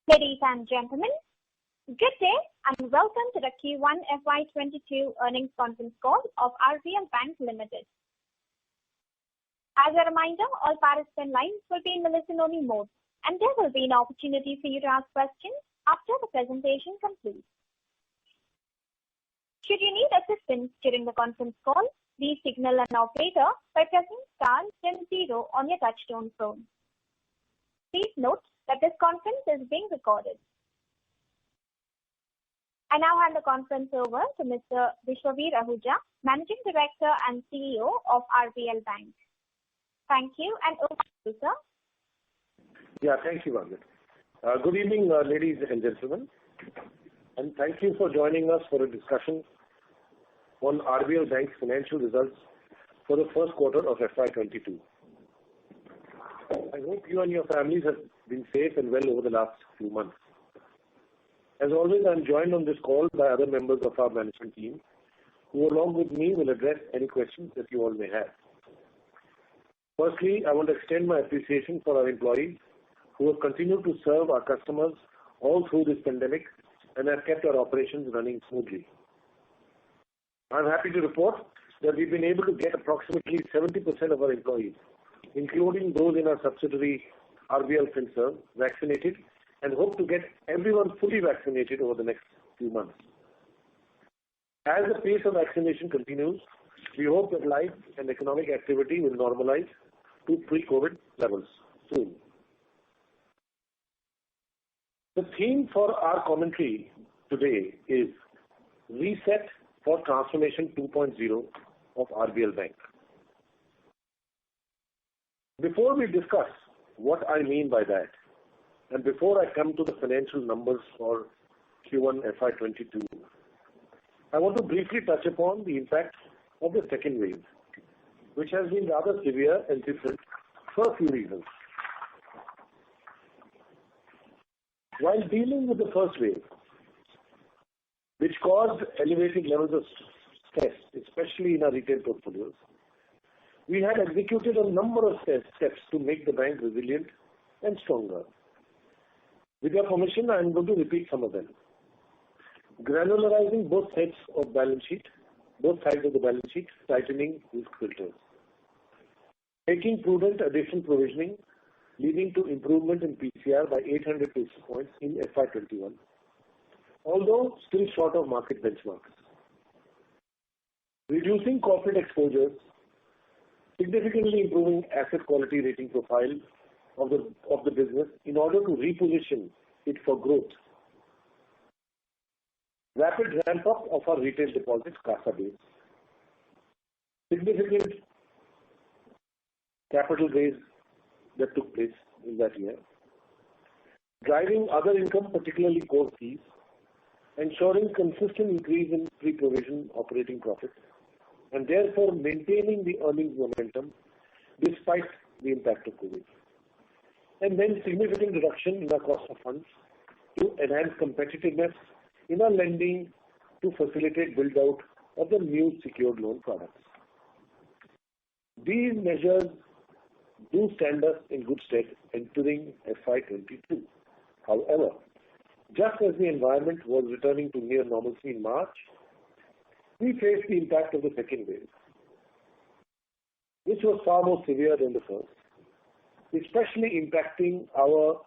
Ladies and gentlemen, good day and welcome to the Q1 FY22 earnings conference call of RBLBANK Limited. As a reminder, all participant lines will be in the listen-only mode, and there will be an opportunity for you to ask questions after the presentation concludes. Should you need assistance during the conference call, please signal an operator by pressing star then 0 on your touchtone phone. Please note that this conference is being recorded. I now hand the conference over to Mr. Vishwavir Ahuja, Managing Director and CEO of RBLBANK. Thank you, and over to you, sir. Yeah, thank you, Margaret. Good evening, ladies and gentlemen, and thank you for joining us for a discussion on RBLBank's financial results for the first quarter of FY22. I hope you and your families have been safe and well over the last few months. As always, I am joined on this call by other members of our management team, who along with me will address any questions that you all may have. Firstly, I want to extend my appreciation for our employees who have continued to serve our customers all through this pandemic and have kept our operations running smoothly. I am happy to report that we've been able to get approximately 70% of our employees, including those in our subsidiary RBL FinServe, vaccinated, and hope to get everyone fully vaccinated over the next few months. As the pace of vaccination continues, we hope that life and economic activity will normalize to pre-COVID levels soon. The theme for our commentary today is Reset for Transformation 2.0 of RBLBank. Before we discuss what I mean by that, and before I come to the financial numbers for Q1 FY22, I want to briefly touch upon the impact of the second wave, which has been rather severe and different for a few reasons. While dealing with the first wave, which caused elevated levels of stress, especially in our retail portfolios, we had executed a number of steps to make the bank resilient and stronger. With your permission, I am going to repeat some of them. Granularizing both sides of the balance sheet, tightening risk filters. Taking prudent additional provisioning, leading to improvement in PCR by 800 basis points in FY21, although still short of market benchmarks. Reducing corporate exposures, significantly improving asset quality rating profile of the business in order to reposition it for growth. Rapid ramp up of our retail deposits CASA base. Significant capital raise that took place in that year. Driving other income, particularly core fees. Ensuring consistent increase in pre-provision operating profit, and therefore maintaining the earnings momentum despite the impact of COVID. And then significant reduction in our cost of funds to enhance competitiveness in our lending to facilitate build-out of the new secured loan products. These measures do stand us in good stead entering FY22. However, just as the environment was returning to near normalcy in March, we faced the impact of the second wave, which was far more severe than the first, especially impacting our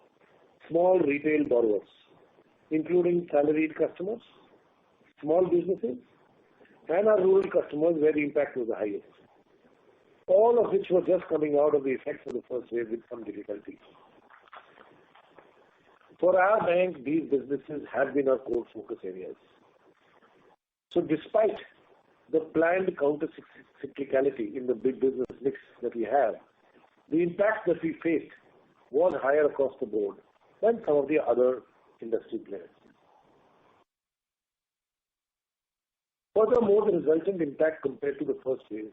small retail borrowers, including salaried customers, small businesses, and our rural customers where the impact was the highest. All of which were just coming out of the effects of the first wave with some difficulty. For our bank, these businesses have been our core focus areas. So despite the planned counter-cyclicality in the big business mix that we have, the impact that we faced was higher across the board than some of the other industry players. Furthermore, the resultant impact compared to the first wave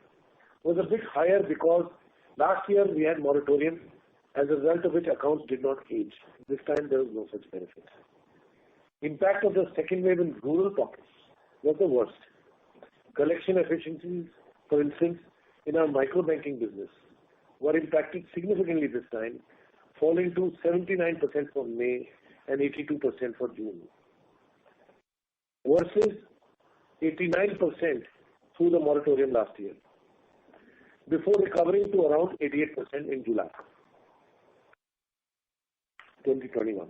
was a bit higher because last year we had moratorium, as a result of which accounts did not age. This time there was no such benefit. Impact of the second wave in rural pockets was the worst. Collection efficiencies, for instance, in our micro-banking business, were impacted significantly this time, falling to 79% for May and 82% for June, versus 89% through the moratorium last year, before recovering to around 88% in July 2021.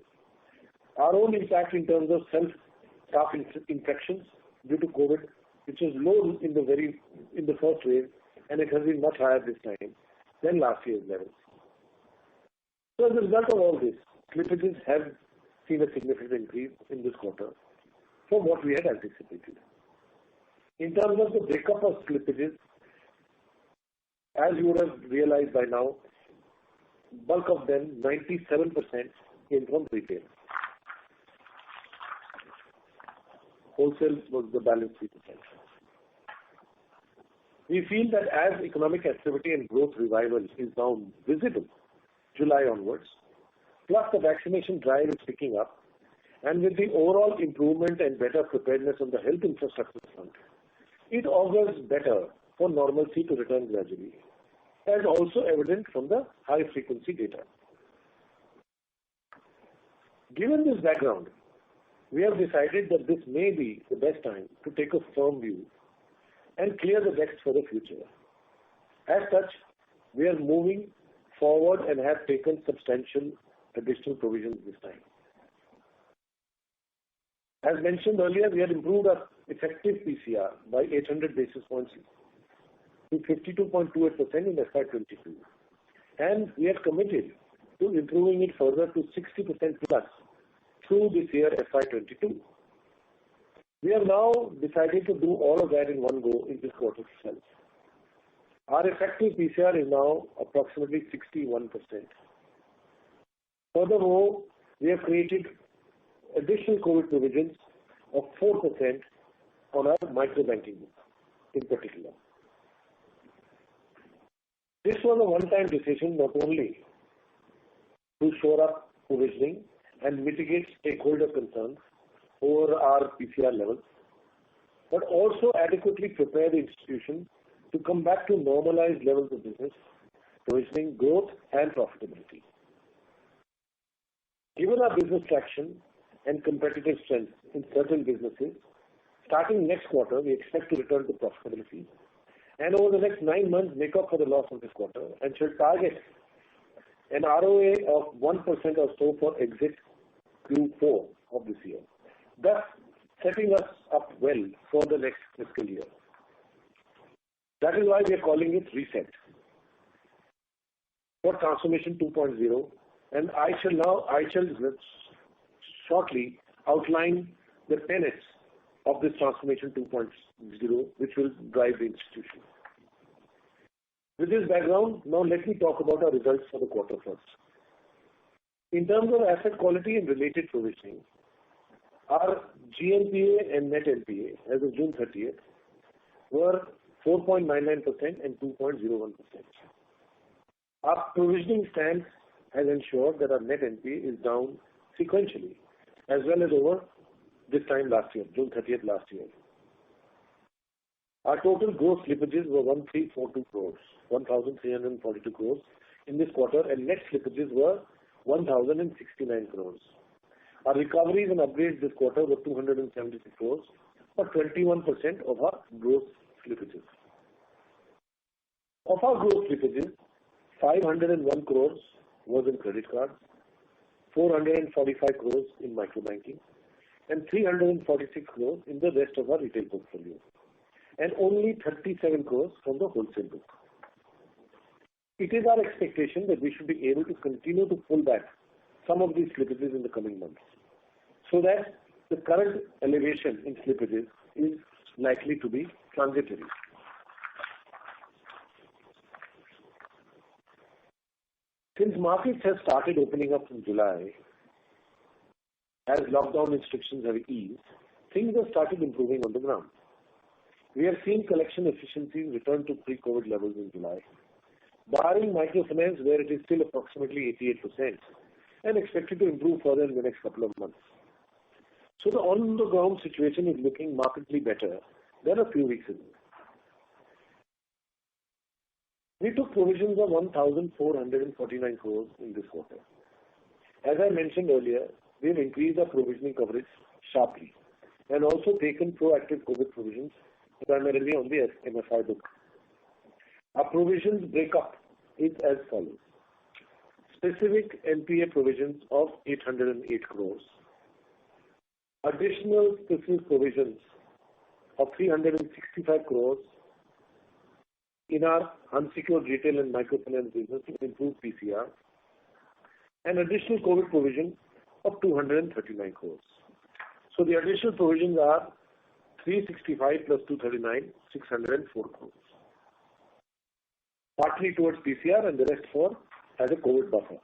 Our own impact in terms of self-staff infections due to COVID, which was low in the first wave, and it has been much higher this time than last year's levels. So as a result of all this, slippages have seen a significant increase in this quarter from what we had anticipated. In terms of the breakup of slippages, as you would have realized by now, bulk of them, 97%, came from retail. Wholesale was the balance 3%. We feel that as economic activity and growth revival is now visible July onwards, plus the vaccination drive is picking up, and with the overall improvement and better preparedness on the health infrastructure front, it augurs better for normalcy to return gradually, as also evident from the high frequency data. Given this background, we have decided that this may be the best time to take a firm view and clear the decks for the future. As such, we are moving forward and have taken substantial additional provisions this time. As mentioned earlier, we have improved our effective PCR by 800 basis points to 52.28% in FY22, and we are committed to improving it further to 60% plus through this year FY22. We have now decided to do all of that in one go in this quarter itself. Our effective PCR is now approximately 61%. Furthermore, we have created additional COVID provisions of 4% on our micro-banking in particular. This was a one-time decision not only to shore up provisioning and mitigate stakeholder concerns over our PCR levels, but also adequately prepare the institution to come back to normalized levels of business, provisioning, growth and profitability. Given our business traction and competitive strength in certain businesses, starting next quarter, we expect to return to profitability and over the next 9 months make up for the loss of this quarter and shall target an ROA of 1% or so for exit Q4 of this year, thus setting us up well for the next fiscal year. That is why we are calling it Reset for Transformation 2.0, and I shall shortly outline the tenets of this Transformation 2.0, which will drive the institution. With this background, now let me talk about our results for the quarter first. In terms of asset quality and related provisioning, our GNPA and net NPA as of June 30th were 4.99% and 2.01%. Our provisioning stance has ensured that our net NPA is down sequentially as well as over this time last year, June 30th last year. Our total gross slippages were 1,342 crores in this quarter, and net slippages were 1,069 crores. Our recoveries and upgrades this quarter were 276 crores, or 21% of our gross slippages. Of our gross slippages, 501 crores was in credit cards, 445 crores in microbanking, and 346 crores in the rest of our retail portfolio, and only 37 crores from the wholesale book. It is our expectation that we should be able to continue to pull back some of these slippages in the coming months, so that the current elevation in slippages is likely to be transitory. Since markets have started opening up in July, as lockdown restrictions have eased, things have started improving on the ground. We have seen collection efficiencies return to pre-COVID levels in July, barring microfinance where it is still approximately 88% and expected to improve further in the next couple of months. So the on-the-ground situation is looking markedly better than a few weeks ago. We took provisions of 1,449 crores in this quarter. As I mentioned earlier, we have increased our provisioning coverage sharply and also taken proactive COVID provisions primarily on the MFI book. Our provisions breakup is as follows. Specific NPA provisions of 808 crores. Additional specific provisions of 365 crores in our unsecured retail and microfinance business to improve PCR. An additional COVID provision of 239 crores. So the additional provisions are 365 plus 239, 604 crores. Partly towards PCR and the rest for as a COVID buffer.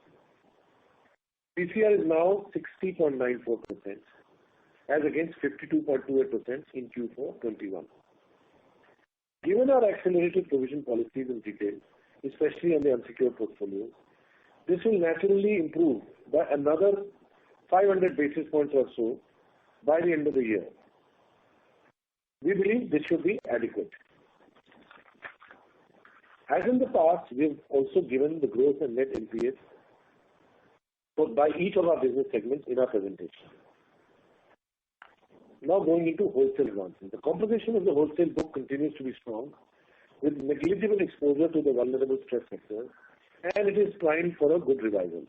PCR is now 60.94% as against 52.28% in Q4 21. Given our accelerated provision policies in retail, especially on the unsecured portfolios, this will naturally improve by another 500 basis points or so by the end of the year. We believe this should be adequate. As in the past, we have also given the growth and net NPAs by each of our business segments in our presentation. Now going into wholesale advances. The composition of the wholesale book continues to be strong with negligible exposure to the vulnerable stress sectors, and it is primed for a good revival.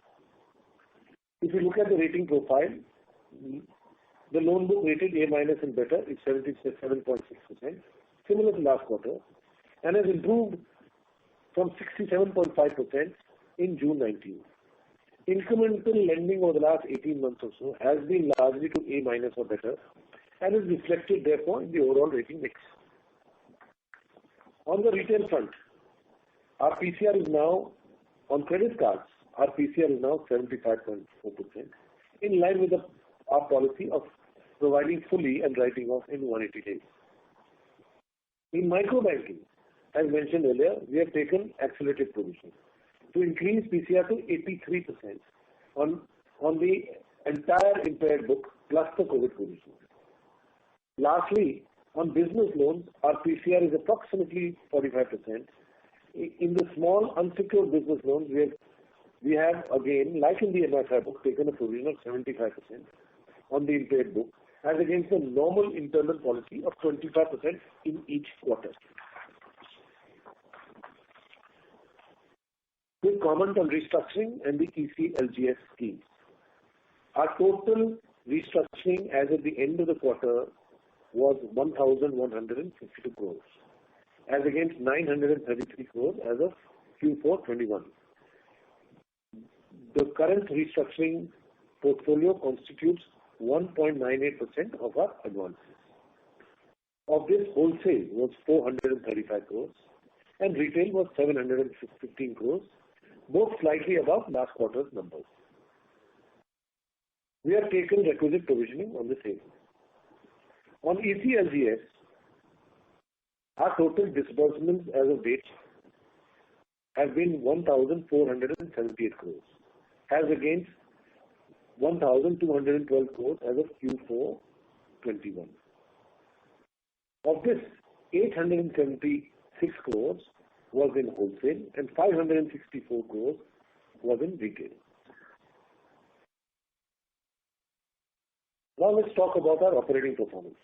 If you look at the rating profile, the loan book rated A- and better is 77.6%, similar to last quarter, and has improved from 67.5% in June 19. Incremental lending over the last 18 months or so has been largely to A- or better and is reflected therefore in the overall rating mix. On the retail front, our PCR is now, on credit cards, our PCR is now 75.4%, in line with our policy of providing fully and writing off in 180 days. In micro banking, as mentioned earlier, we have taken accelerated provision to increase PCR to 83% on the entire impaired book plus the COVID provision. Lastly, on business loans, our PCR is approximately 45%. In the small unsecured business loans, we have again, like in the MFI book, taken a provision of 75% on the impaired book, as against the normal internal policy of 25% in each quarter. Quick comment on restructuring and the ECLGS schemes. Our total restructuring as at the end of the quarter was 1,152 crores, as against 933 crores as of Q4 21. The current restructuring portfolio constitutes 1.98% of our advances. Of this, wholesale was 435 crores and retail was 715 crores, both slightly above last quarter's numbers. We have taken requisite provisioning on the same. On ECLGS, our total disbursements as of date have been 1,478 crores, as against 1,212 crores as of Q4 21. Of this, 876 crores was in wholesale and 564 crores was in retail. Now let's talk about our operating performance.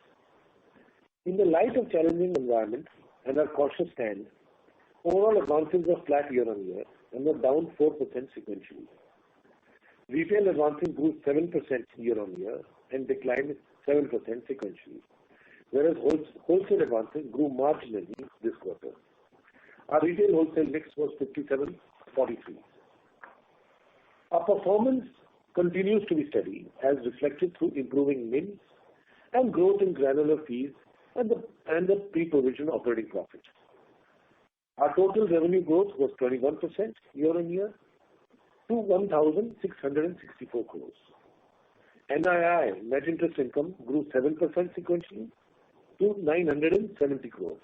In the light of challenging environment and our cautious stand, overall advances were flat year-on-year and were down 4% sequentially. Retail advances grew 7% year-on-year and declined 7% sequentially, whereas wholesale advances grew marginally this quarter. Our retail wholesale mix was 57-43. Our performance continues to be steady as reflected through improving NIMs and growth in granular fees and the pre-provision operating profit. Our total revenue growth was 21% year-on-year to 1,664 crores. NII, net interest income, grew 7% sequentially to 970 crores.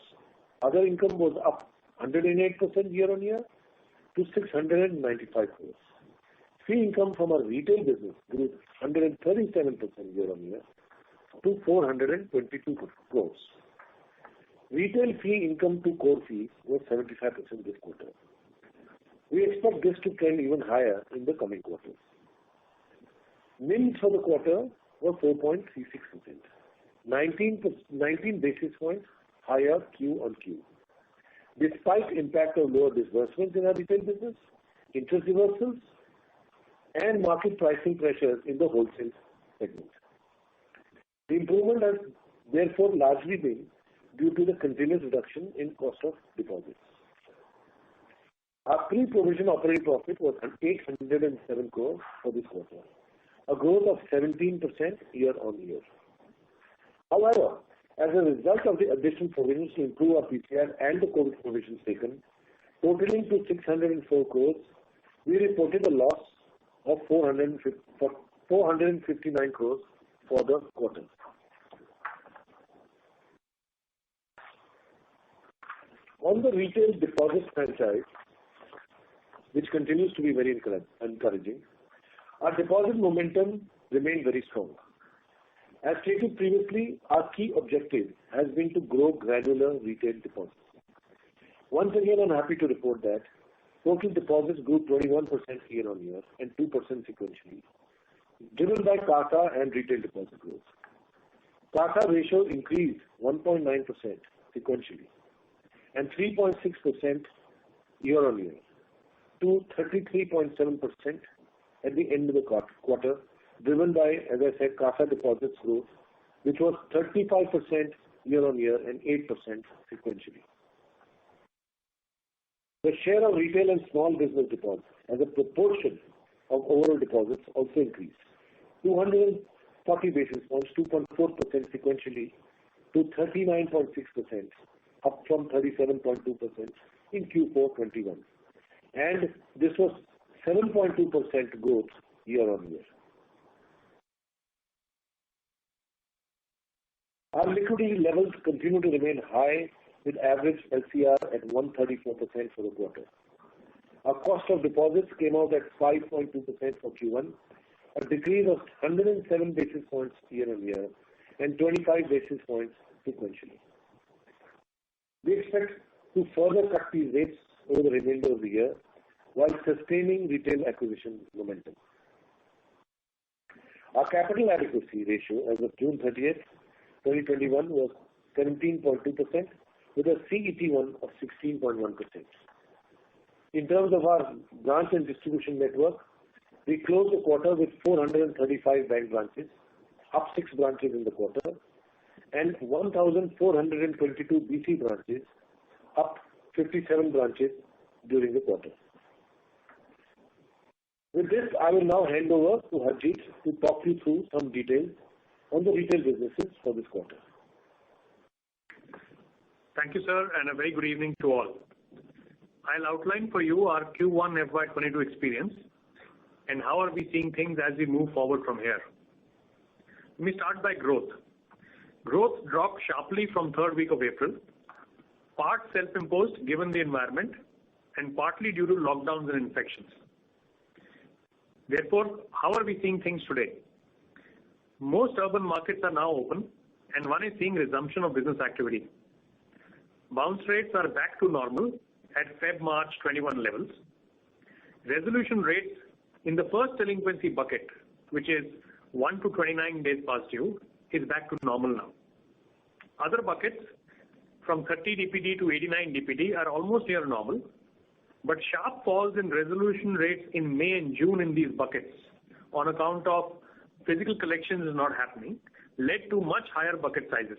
Other income was up 108% year-on-year to 695 crores. Fee income from our retail business grew 137% year-on-year to 422 crores. Retail fee income to core fees was 75% this quarter. We expect this to trend even higher in the coming quarters. NIMs for the quarter were 4.36%, 19 basis points higher Q on Q. Despite impact of lower disbursements in our retail business, interest reversals, and market pricing pressures in the wholesale segment. The improvement has therefore largely been due to the continuous reduction in cost of deposits. Our pre-provision operating profit was 807 crores for this quarter, a growth of 17% year-on-year. However, as a result of the additional provisions to improve our PCR and the COVID provisions taken, totaling to 604 crores, we reported a loss of 459 crores for the quarter. On the retail deposit franchise, which continues to be very encouraging, our deposit momentum remained very strong. As stated previously, our key objective has been to grow granular retail deposits. Once again, I'm happy to report that total deposits grew 21% year-on-year and 2% sequentially, driven by CASA and retail deposit growth. CASA ratio increased 1.9% sequentially and 3.6% year-on-year to 33.7% at the end of the quarter, driven by, as I said, CASA deposits growth, which was 35% year-on-year and 8% sequentially. The share of retail and small business deposits as a proportion of overall deposits also increased 240 basis points, 2.4% sequentially to 39.6%, up from 37.2% in Q4 21. And this was 7.2% growth year-on-year. Our liquidity levels continue to remain high, with average LCR at 134% for the quarter. Our cost of deposits came out at 5.2% for Q1, a decrease of 107 basis points year-on-year and 25 basis points sequentially. We expect to further cut these rates over the remainder of the year while sustaining retail acquisition momentum. Our capital adequacy ratio as of June 30th, 2021 was 17.2% with a CET1 of 16.1%. In terms of our branch and distribution network, we closed the quarter with 435 bank branches, up 6 branches in the quarter, and 1,422 BC branches, up 57 branches during the quarter. With this, I will now hand over to Harjeet to talk you through some details on the retail businesses for this quarter. Thank you, sir, and a very good evening to all. I'll outline for you our Q1 FY22 experience and how are we seeing things as we move forward from here. Let me start by growth. Growth dropped sharply from third week of April, part self-imposed given the environment and partly due to lockdowns and infections. Therefore, how are we seeing things today? Most urban markets are now open and one is seeing resumption of business activity. Bounce rates are back to normal at Feb-March 21 levels. Resolution rates in the first delinquency bucket, which is 1 to 29 days past due, is back to normal now. Other buckets from 30 DPD to 89 DPD are almost near normal, but sharp falls in resolution rates in May and June in these buckets on account of physical collections is not happening, led to much higher bucket sizes.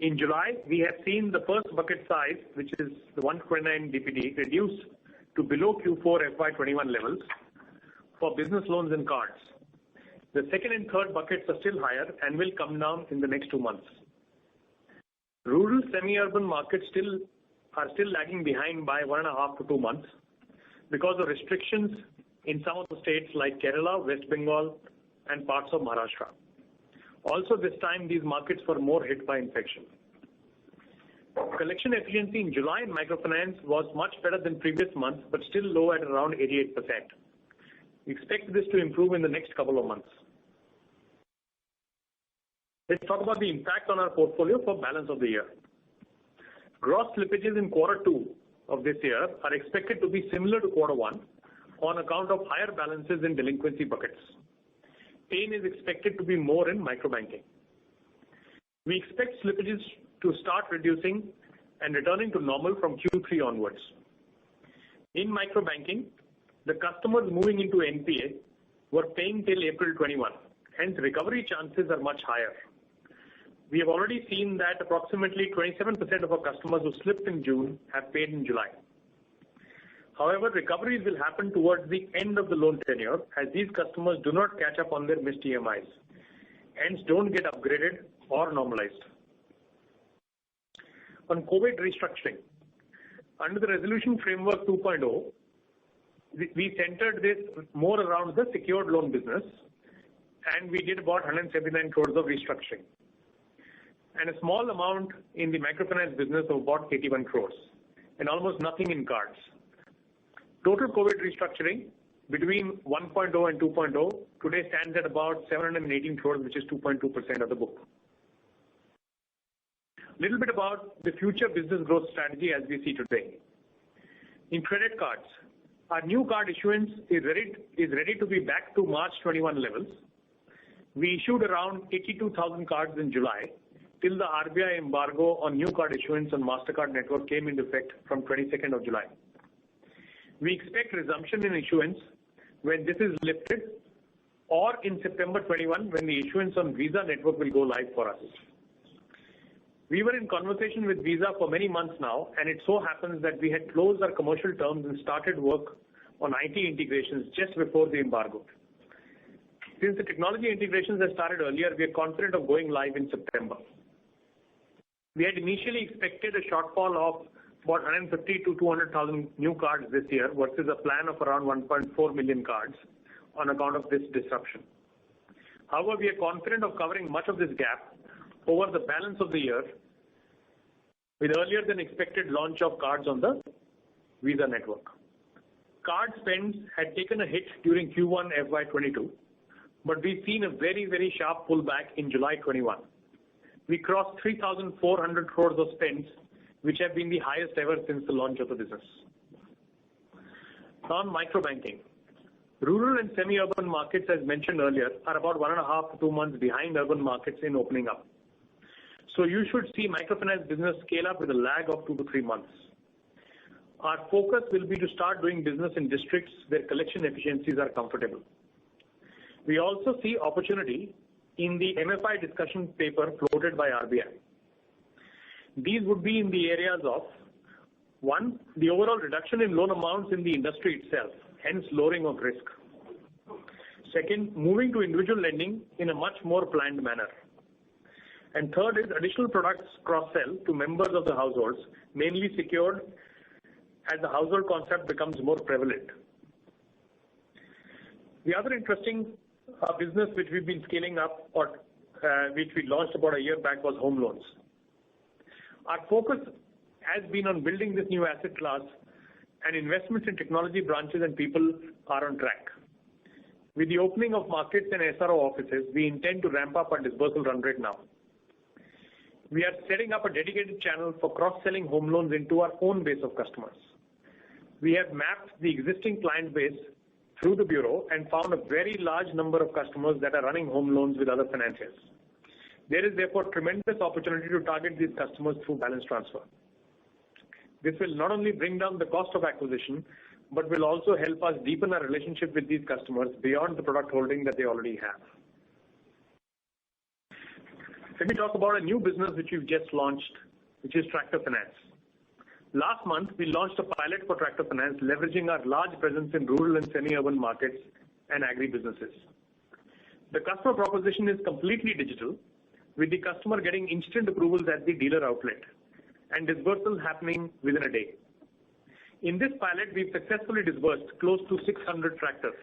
In July, we have seen the first bucket size, which is the 129 DPD, reduce to below Q4 FY21 levels for business loans and cards. The second and third buckets are still higher and will come down in the next 2 months. Rural semi-urban markets are still lagging behind by 1.5 to 2 months because of restrictions in some of the states like Kerala, West Bengal, and parts of Maharashtra. Also, this time, these markets were more hit by infection. Collection efficiency in July in microfinance was much better than previous months, but still low at around 88%. We expect this to improve in the next couple of months. Let's talk about the impact on our portfolio for balance of the year. Gross slippages in Q2 of this year are expected to be similar to Q1 on account of higher balances in delinquency buckets. pain is expected to be more in microbanking. We expect slippages to start reducing and returning to normal from Q3 onwards. In microbanking, the customers moving into NPA were paying till April 21, hence recovery chances are much higher. We have already seen that approximately 27% of our customers who slipped in June have paid in July. However, recoveries will happen towards the end of the loan tenure as these customers do not catch up on their missed EMIs, hence don't get upgraded or normalized. On COVID restructuring, under the Resolution Framework 2.0, we centered this more around the secured loan business, and we did about 179 crores of restructuring, and a small amount in the microfinance business of about 81 crores, and almost nothing in cards. Total COVID restructuring between 1.0 and 2.0 today stands at about 718 crores, which is 2.2% of the book. Little bit about the future business growth strategy as we see today. In credit cards, our new card issuance is ready to be back to March 21 levels. We issued around 82,000 cards in July till the RBI embargo on new card issuance on MasterCard network came into effect from 22nd of July. We expect resumption in issuance when this is lifted or in September 21 when the issuance on Visa network will go live for us. We were in conversation with Visa for many months now, and it so happens that we had closed our commercial terms and started work on IT integrations just before the embargo. Since the technology integrations have started earlier, we are confident of going live in September. We had initially expected a shortfall of about 150 to 200,000 new cards this year versus a plan of around 1.4 million cards on account of this disruption. However, we are confident of covering much of this gap over the balance of the year with earlier than expected launch of cards on the Visa network. Card spends had taken a hit during Q1 FY22, but we've seen a very, very sharp pullback in July 21. We crossed 3,400 crores of spends, which have been the highest ever since the launch of the business. On microbanking, rural and semi-urban markets, as mentioned earlier, are about 1.5 to 2 months behind urban markets in opening up. So you should see microfinance business scale up with a lag of 2 to 3 months. Our focus will be to start doing business in districts where collection efficiencies are comfortable. We also see opportunity in the MFI discussion paper floated by RBL. These would be in the areas of, 1, the overall reduction in loan amounts in the industry itself, hence lowering of risk. Second, moving to individual lending in a much more planned manner. And third is additional products cross-sell to members of the households, mainly secured as the household concept becomes more prevalent. The other interesting business which we've been scaling up or which we launched about a year back was home loans. Our focus has been on building this new asset class, and investments in technology branches and people are on track. With the opening of markets and SRO offices, we intend to ramp up our disbursal run rate now. We are setting up a dedicated channel for cross-selling home loans into our own base of customers. We have mapped the existing client base through the bureau and found a very large number of customers that are running home loans with other financiers. There is therefore tremendous opportunity to target these customers through balance transfer. This will not only bring down the cost of acquisition, but will also help us deepen our relationship with these customers beyond the product holding that they already have. Let me talk about a new business which we've just launched, which is tractor finance. Last month, we launched a pilot for tractor finance, leveraging our large presence in rural and semi-urban markets and agri-businesses. The customer proposition is completely digital, with the customer getting instant approvals at the dealer outlet and disbursals happening within a day. In this pilot, we've successfully disbursed close to 600 tractors.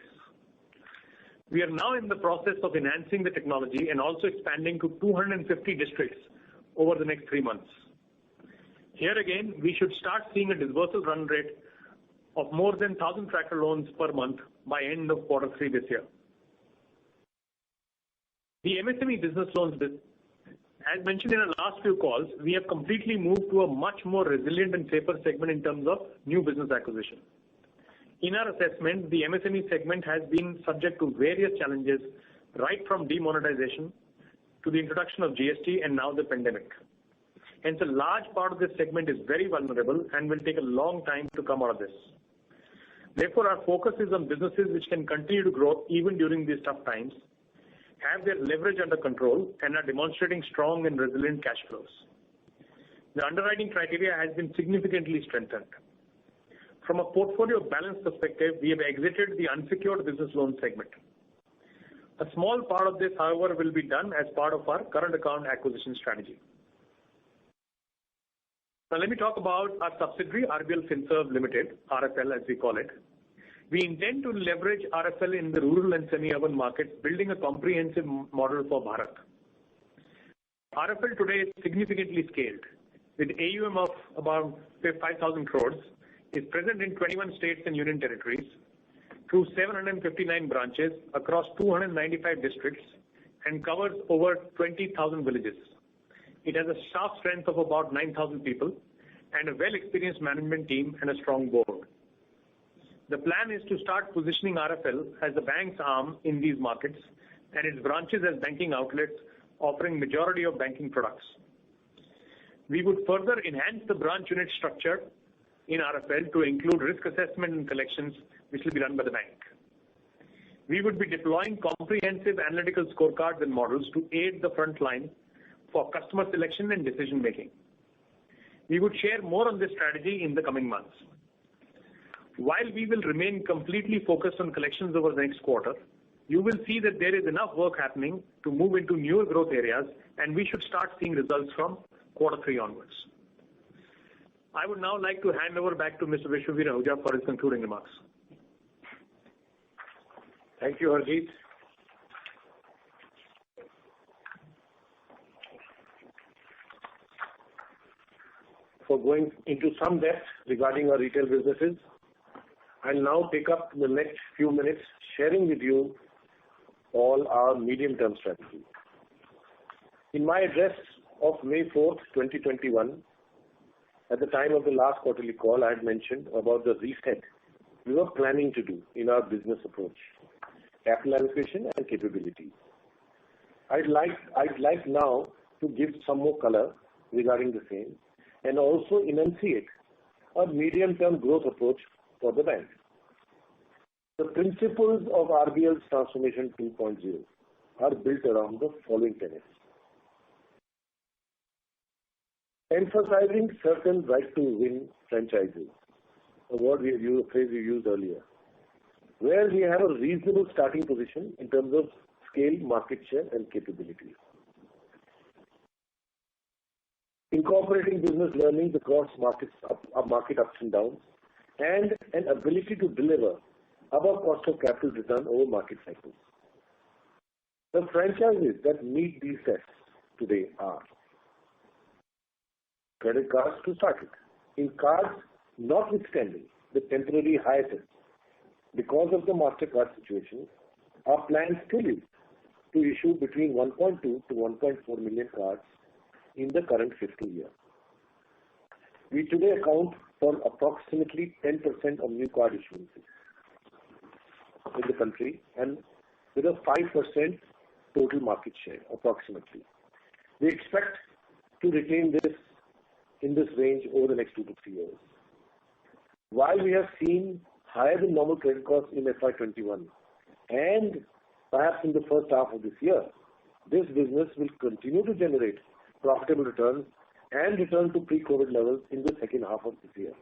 We are now in the process of enhancing the technology and also expanding to 250 districts over the next 3 months. Here again, we should start seeing a disbursal run rate of more than 1,000 tractor loans per month by end of Q3 this year. The MSME business loans business, as mentioned in our last few calls, we have completely moved to a much more resilient and safer segment in terms of new business acquisition. In our assessment, the MSME segment has been subject to various challenges right from demonetization to the introduction of GST and now the pandemic. Hence, a large part of this segment is very vulnerable and will take a long time to come out of this. Therefore, our focus is on businesses which can continue to grow even during these tough times, have their leverage under control, and are demonstrating strong and resilient cash flows. The underwriting criteria has been significantly strengthened. From a portfolio balance perspective, we have exited the unsecured business loan segment. A small part of this, however, will be done as part of our current account acquisition strategy. Now let me talk about our subsidiary, RBL Finserv Limited, RFL as we call it. We intend to leverage RFL in the rural and semi-urban markets, building a comprehensive model for Bharat. RFL today is significantly scaled, with AUM of about 5,000 crores, is present in 21 states and union territories, through 759 branches across 295 districts, and covers over 20,000 villages. It has a staff strength of about 9,000 people and a well-experienced management team and a strong board. The plan is to start positioning RFL as the bank's arm in these markets and its branches as banking outlets offering majority of banking products. We would further enhance the branch unit structure in RFL to include risk assessment and collections, which will be run by the bank. We would be deploying comprehensive analytical scorecards and models to aid the front line for customer selection and decision making. We would share more on this strategy in the coming months. While we will remain completely focused on collections over the next quarter, you will see that there is enough work happening to move into newer growth areas, and we should start seeing results from Q3 onwards. I would now like to hand over back to Mr. Vishwavir Ahuja for his concluding remarks. Thank you, Harjeet. For going into some depth regarding our retail businesses, I'll now take up the next few minutes sharing with you all our medium-term strategy. In my address of May 4th, 2021, at the time of the last quarterly call, I had mentioned about the reset we were planning to do in our business approach, capital allocation and capability. I'd like now to give some more color regarding the same and also enunciate a medium-term growth approach for the bank. The principles of RBL's Transformation 2.0 are built around the following tenets. Emphasizing certain right to win franchises, a phrase we used earlier, where we have a reasonable starting position in terms of scale, market share, and capability. Incorporating business learnings across market ups and downs, and an ability to deliver above cost of capital return over market cycles. The franchises that meet these tests today are credit cards to start with. In cards, notwithstanding the temporary hiatus because of the MasterCard situation, our plan still is to issue between 1.2 to 1.4 million cards in the current fiscal year. We today account for approximately 10% of new card issuances in the country and with a 5% total market share approximately. We expect to retain this in this range over the next 2 to 3 years. While we have seen higher than normal credit costs in FY21 and perhaps in the first half of this year, this business will continue to generate profitable returns and return to pre-COVID levels in the second half of this year.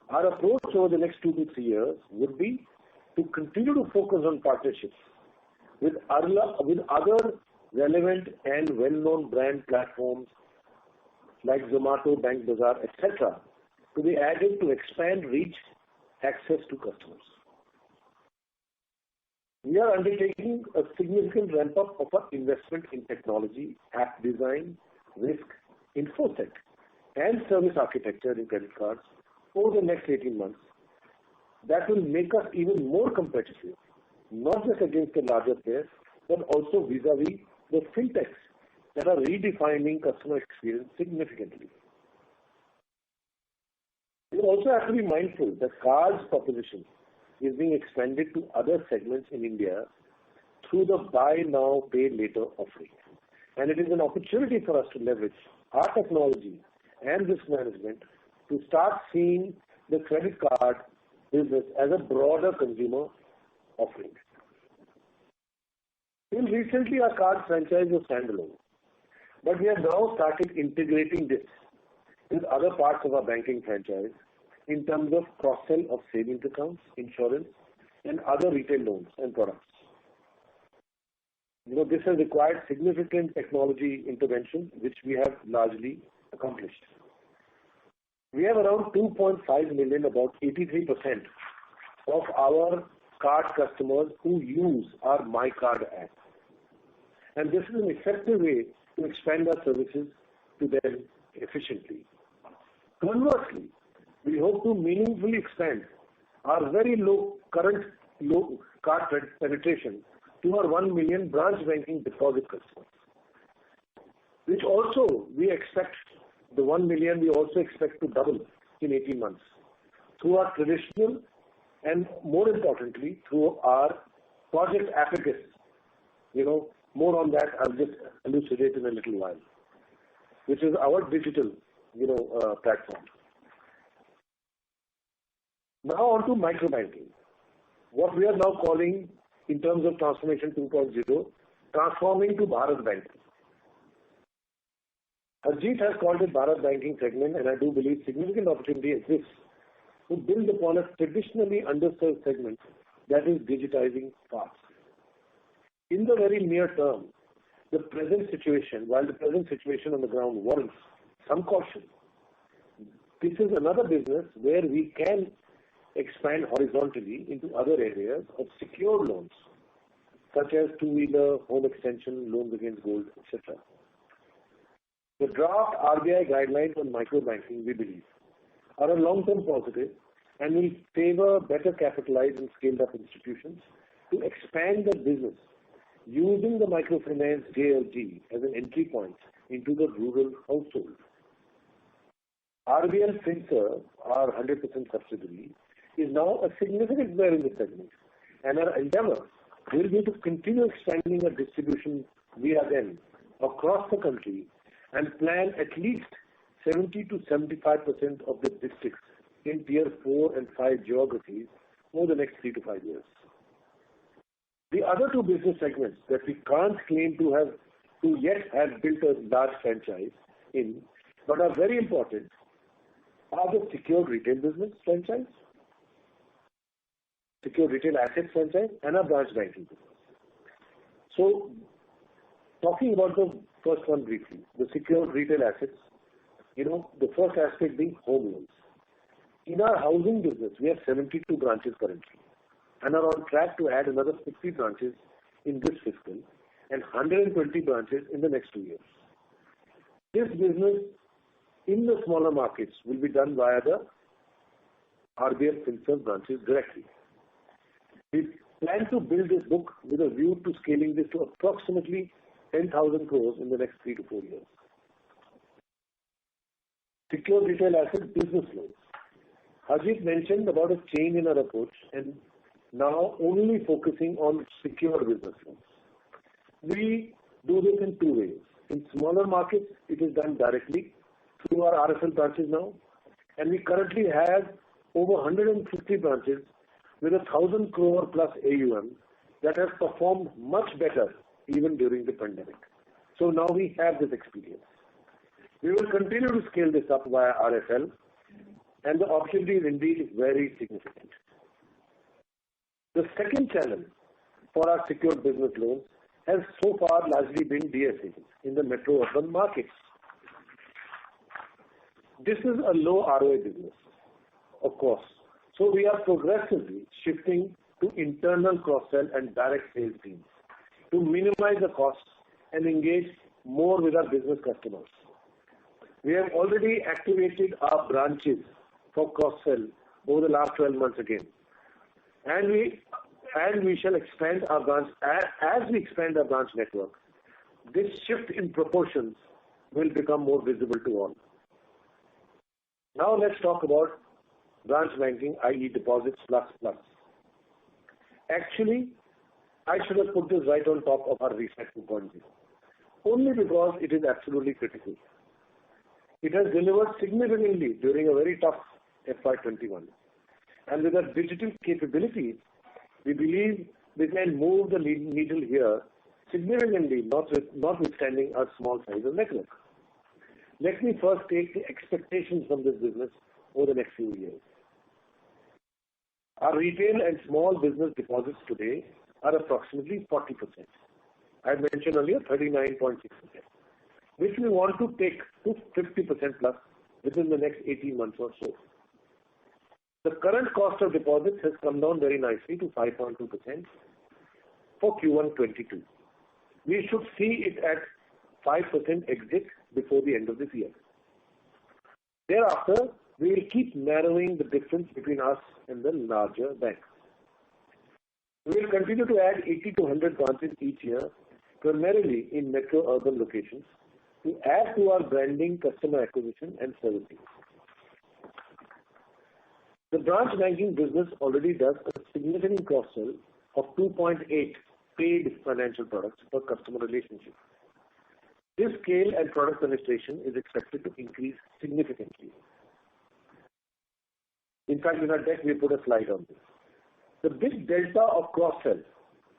Our approach over the next 2 to 3 years would be to continue to focus on partnerships with other relevant and well-known brand platforms like Zomato, Bank Bazaar, etc., to be added to expand reach, access to customers. We are undertaking a significant ramp-up of our investment in technology, app design, risk, infosec, and service architecture in credit cards over the next 18 months that will make us even more competitive, not just against the larger players, but also vis-a-vis the fintechs that are redefining customer experience significantly. We also have to be mindful that cards proposition is being expanded to other segments in India through the buy now, pay later offering. And it is an opportunity for us to leverage our technology and risk management to start seeing the credit card business as a broader consumer offering. Till recently, our card franchise was standalone, but we have now started integrating this with other parts of our banking franchise in terms of cross-sell of savings accounts, insurance, and other retail loans and products. This has required significant technology intervention, which we have largely accomplished. We have around 2.5 million, about 83% of our card customers who use our My Card app. And this is an effective way to expand our services to them efficiently. Conversely, we hope to meaningfully expand our very current low card penetration to our 1 million branch banking deposit customers, which also we expect, the 1 million we also expect to double in 18 months through our traditional and more importantly through our Project Abacus. More on that I'll just elucidate in a little while, which is our digital platform. Now on to microbanking, what we are now calling in terms of transformation 2.0, transforming to Bharat Bank. Ajit has called it Bharat Banking segment, and I do believe significant opportunity exists to build upon a traditionally underserved segment that is digitizing fast. In the very near term, while the present situation on the ground warrants some caution, this is another business where we can expand horizontally into other areas of secured loans, such as two-wheeler, home extension, loans against gold, etc. The draft RBI guidelines on microbanking, we believe, are a long-term positive and will favor better capitalized and scaled-up institutions to expand their business using the microfinance JLG as an entry point into the rural household. RBL FinServe, our 100% subsidiary, is now a significant player in the segment, and our endeavor will be to continue expanding our distribution via them across the country and plan at least 70 to 75% of the districts in tier 4 and 5 geographies over the next 3 to 5 years. The other two business segments that we can't claim to yet have built a large franchise in, but are very important, are the secured retail business franchise, secured retail assets franchise, and our branch banking business. So, talking about the first one briefly, the secured retail assets, the first aspect being home loans. In our housing business, we have 72 branches currently and are on track to add another 50 branches in this fiscal and 120 branches in the next 2 years. This business in the smaller markets will be done via the RBL FinServe branches directly. We plan to build this book with a view to scaling this to approximately 10,000 crores in the next 3 to 4 years. Secured retail asset business loans. Ajit mentioned about a change in our approach and now only focusing on secured business loans. We do this in 2 ways. In smaller markets, it is done directly through our RFL branches now, and we currently have over 150 branches with 1,000 crore plus AUM that have performed much better even during the pandemic. So now we have this experience. We will continue to scale this up via RFL, and the opportunity is indeed very significant. The second channel for our secured business loans has so far largely been DSAs in the metro urban markets. This is a low ROA business, of course. So we are progressively shifting to internal cross-sell and direct sales teams to minimize the costs and engage more with our business customers. We have already activated our branches for cross-sell over the last 12 months again. And we shall expand our branch, as we expand our branch network, this shift in proportions will become more visible to all. Now let's talk about branch banking, i.e. deposits plus. Actually, I should have put this right on top of our Reset 2.0, only because it is absolutely critical. It has delivered significantly during a very tough FY21. And with our digital capabilities, we believe we can move the needle here significantly, notwithstanding our small size of network. Let me first take the expectations from this business over the next few years. Our retail and small business deposits today are approximately 40%. I mentioned earlier 39.6%, which we want to take to 50% plus within the next 18 months or so. The current cost of deposits has come down very nicely to 5.2% for Q1 22. We should see it at 5% exit before the end of this year. Thereafter, we will keep narrowing the difference between us and the larger banks. We will continue to add 80 to 100 branches each year, primarily in metro urban locations, to add to our branding, customer acquisition and servicing. The branch banking business already does a significant cross-sell of 2.8 paid financial products per customer relationship. This scale and product penetration is expected to increase significantly. In fact, in our deck, we put a slide on this. The big delta of cross-sell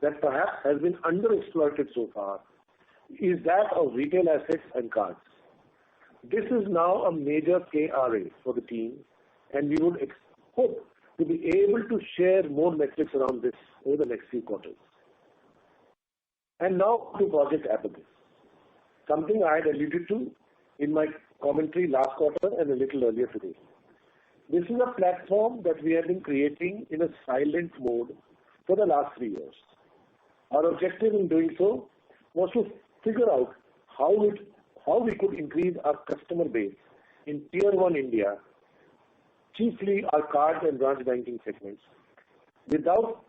that perhaps has been underexploited so far is that of retail assets and cards. This is now a major KRA for the team, and we would hope to be able to share more metrics around this over the next few quarters. And now to Project Abacus, something I had alluded to in my commentary last quarter and a little earlier today. This is a platform that we have been creating in a silent mode for the last 3 years. Our objective in doing so was to figure out how we could increase our customer base in Tier 1 India, chiefly our card and branch banking segments, without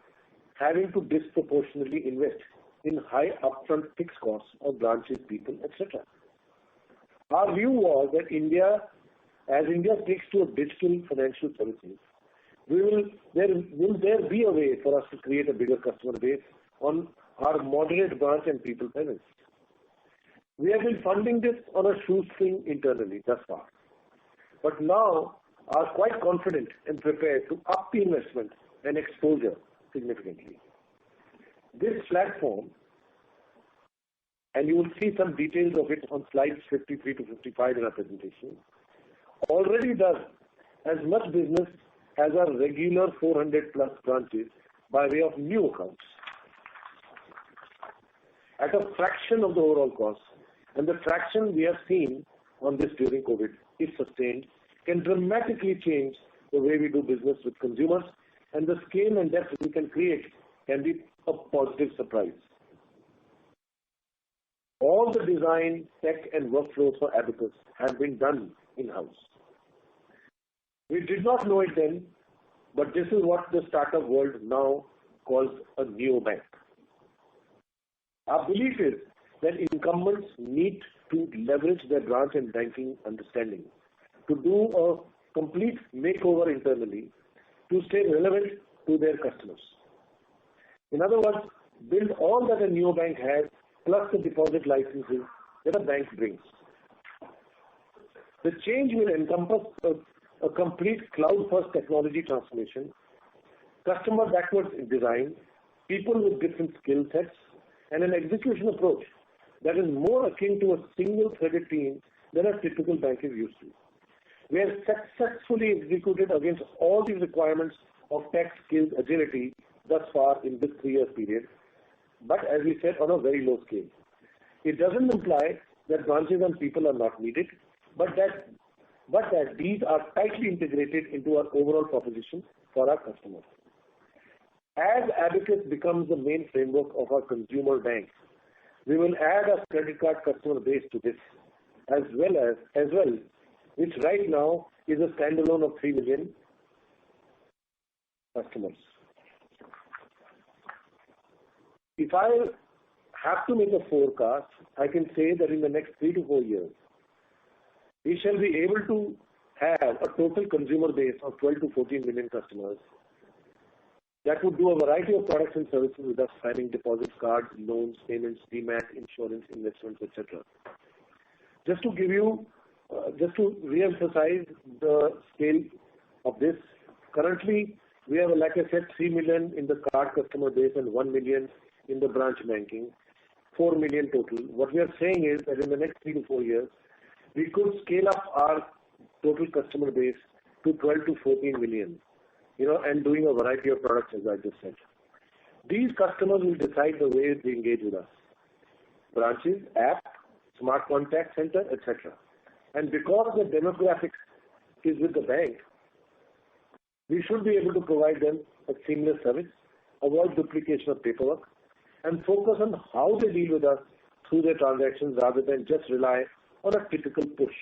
having to disproportionately invest in high upfront fixed costs of branches, people, etc. Our view was that as India takes to a digital financial services, will there be a way for us to create a bigger customer base on our moderate branch and people presence? We have been funding this on a shoestring internally thus far, but now are quite confident and prepared to up the investment and exposure significantly. This platform, and you will see some details of it on slides 53 to 55 in our presentation, already does as much business as our regular 400 plus branches by way of new accounts at a fraction of the overall cost, and the traction we have seen on this during COVID, if sustained, can dramatically change the way we do business with consumers, and the scale and depth we can create can be a positive surprise. All the design, tech and workflows for Abacus have been done in-house. We did not know it then, but this is what the startup world now calls a neobank. Our belief is that incumbents need to leverage their branch and banking understanding to do a complete makeover internally to stay relevant to their customers. In other words, build all that a neobank has plus the deposit licenses that a bank brings. The change will encompass a complete cloud-first technology transformation, customer backwards design, people with different skill sets, and an execution approach that is more akin to a single-threaded team than a typical bank is used to. We have successfully executed against all these requirements of tech skills agility thus far in this 3-year period, but as we said, on a very low scale. It doesn't imply that branches and people are not needed, but that these are tightly integrated into our overall proposition for our customers. As Abacus becomes the main framework of our consumer bank, we will add a credit card customer base to this as well, which right now is a standalone of 3 million customers. If I have to make a forecast, I can say that in the next 3 to 4 years, we shall be able to have a total consumer base of 12 to 14 million customers, that would do a variety of products and services with us, spanning deposits, cards, loans, payments, demat, insurance, investments, etc. Just to re-emphasize the scale of this, currently we have, like I said, 3 million in the card customer base and 1 million in the branch banking, 4 million total. What we are saying is that in the next 3 to 4 years, we could scale up our total customer base to 12 to 14 million, and doing a variety of products, as I just said. These customers will decide the way they engage with us. Branches, app, smart contact center, etc. And because the demographics is with the bank, we should be able to provide them a seamless service, avoid duplication of paperwork, and focus on how they deal with us through their transactions rather than just rely on a typical push.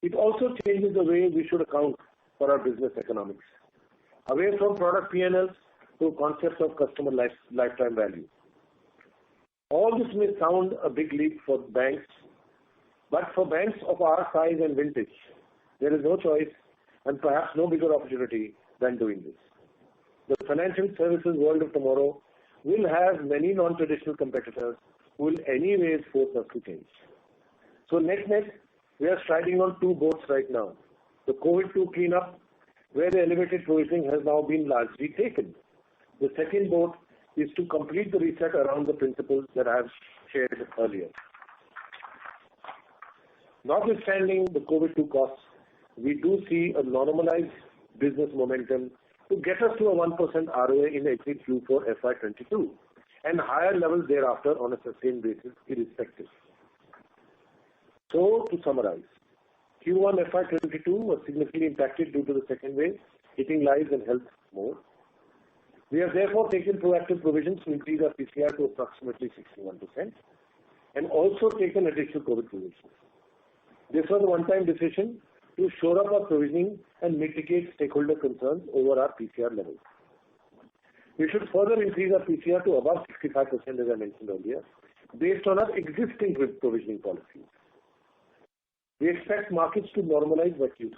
It also changes the way we should account for our business economics, away from product P&Ls to concepts of customer lifetime value. All this may sound a big leap for banks, but for banks of our size and vintage, there is no choice and perhaps no bigger opportunity than doing this. The financial services world of tomorrow will have many non-traditional competitors who will anyways force us to change. So net-net, we are striding on two boats right now. The COVID-2 cleanup, where the elevated provisioning has now been largely taken. The second boat is to complete the reset around the principles that I have shared earlier. Notwithstanding the COVID-2 costs, we do see a normalized business momentum to get us to a 1% ROA in exit Q4 FY22 and higher levels thereafter on a sustained basis irrespective. So, to summarize, Q1 FY22 was significantly impacted due to the second wave, hitting lives and health more. We have therefore taken proactive provisions to increase our PCR to approximately 61% and also taken additional COVID provisions. This was a one-time decision to shore up our provisioning and mitigate stakeholder concerns over our PCR levels. We should further increase our PCR to above 65%, as I mentioned earlier, based on our existing provisioning policies. We expect markets to normalize by Q3.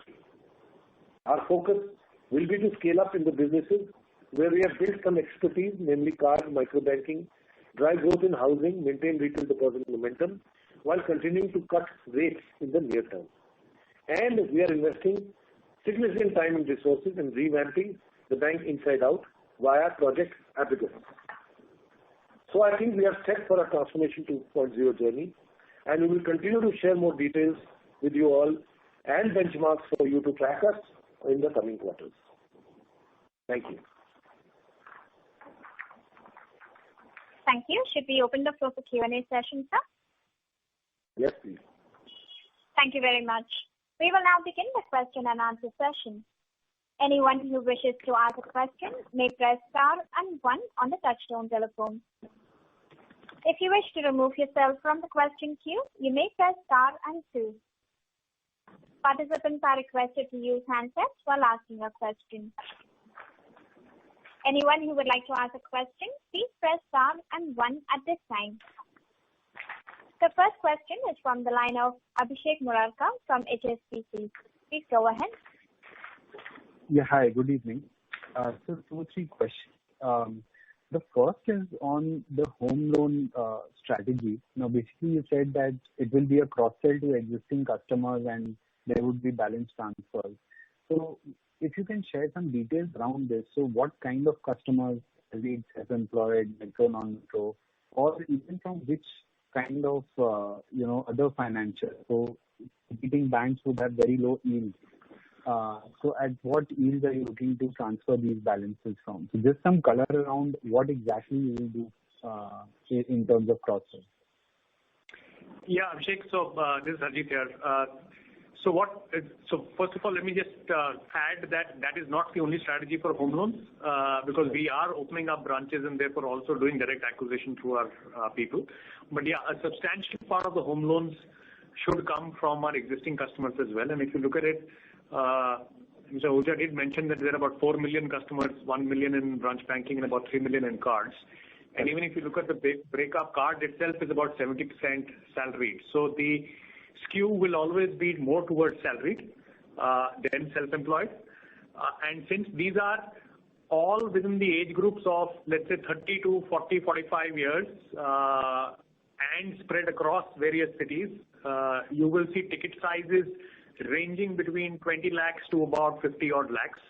Our focus will be to scale up in the businesses where we have built some expertise, namely card, micro-banking, drive growth in housing, maintain retail deposit momentum, while continuing to cut rates in the near term. And we are investing significant time and resources in revamping the bank inside out via Project Abacus. So I think we are set for a transformation 2.0 journey, and we will continue to share more details with you all and benchmarks for you to track us in the coming quarters. Thank you. Thank you. Should we open the floor for Q&A session, sir? Yes, please. Thank you very much. We will now begin the question and answer session. Anyone who wishes to ask a question may press star and 1 on the touchtone telephone. If you wish to remove yourself from the question queue, you may press star and 2. Participants are requested to use handsets while asking a question. Anyone who would like to ask a question, please press star and 1 at this time. The first question is from the line of Abhishek Murarka from HSBC. Please go ahead. Yeah, hi, good evening. So 2 or 3 questions. The first is on the home loan strategy. Now, basically, you said that it will be a cross-sell to existing customers and there would be balance transfers. So, if you can share some details around this, so what kind of customers, be it self-employed, metro, non-metro, or even from which kind of other financial. So, competing banks would have very low yields. So at what yields are you looking to transfer these balances from? So just some color around what exactly you will do in terms of cross-sell. Yeah, Abhishek. So this is Ajit here. So first of all, let me just add that is not the only strategy for home loans because we are opening up branches and therefore also doing direct acquisition through our people. But yeah, a substantial part of the home loans should come from our existing customers as well. And if you look at it, Mr. Ahuja did mention that there are about 4 million customers, 1 million in branch banking and about 3 million in cards. And even if you look at the breakup, card itself is about 70% salaried. So the skew will always be more towards salaried than self-employed. And since these are all within the age groups of, let's say, 30 to 40, 45 years, and spread across various cities. You will see ticket sizes ranging between 20 lakhs to about 50 odd lakhs.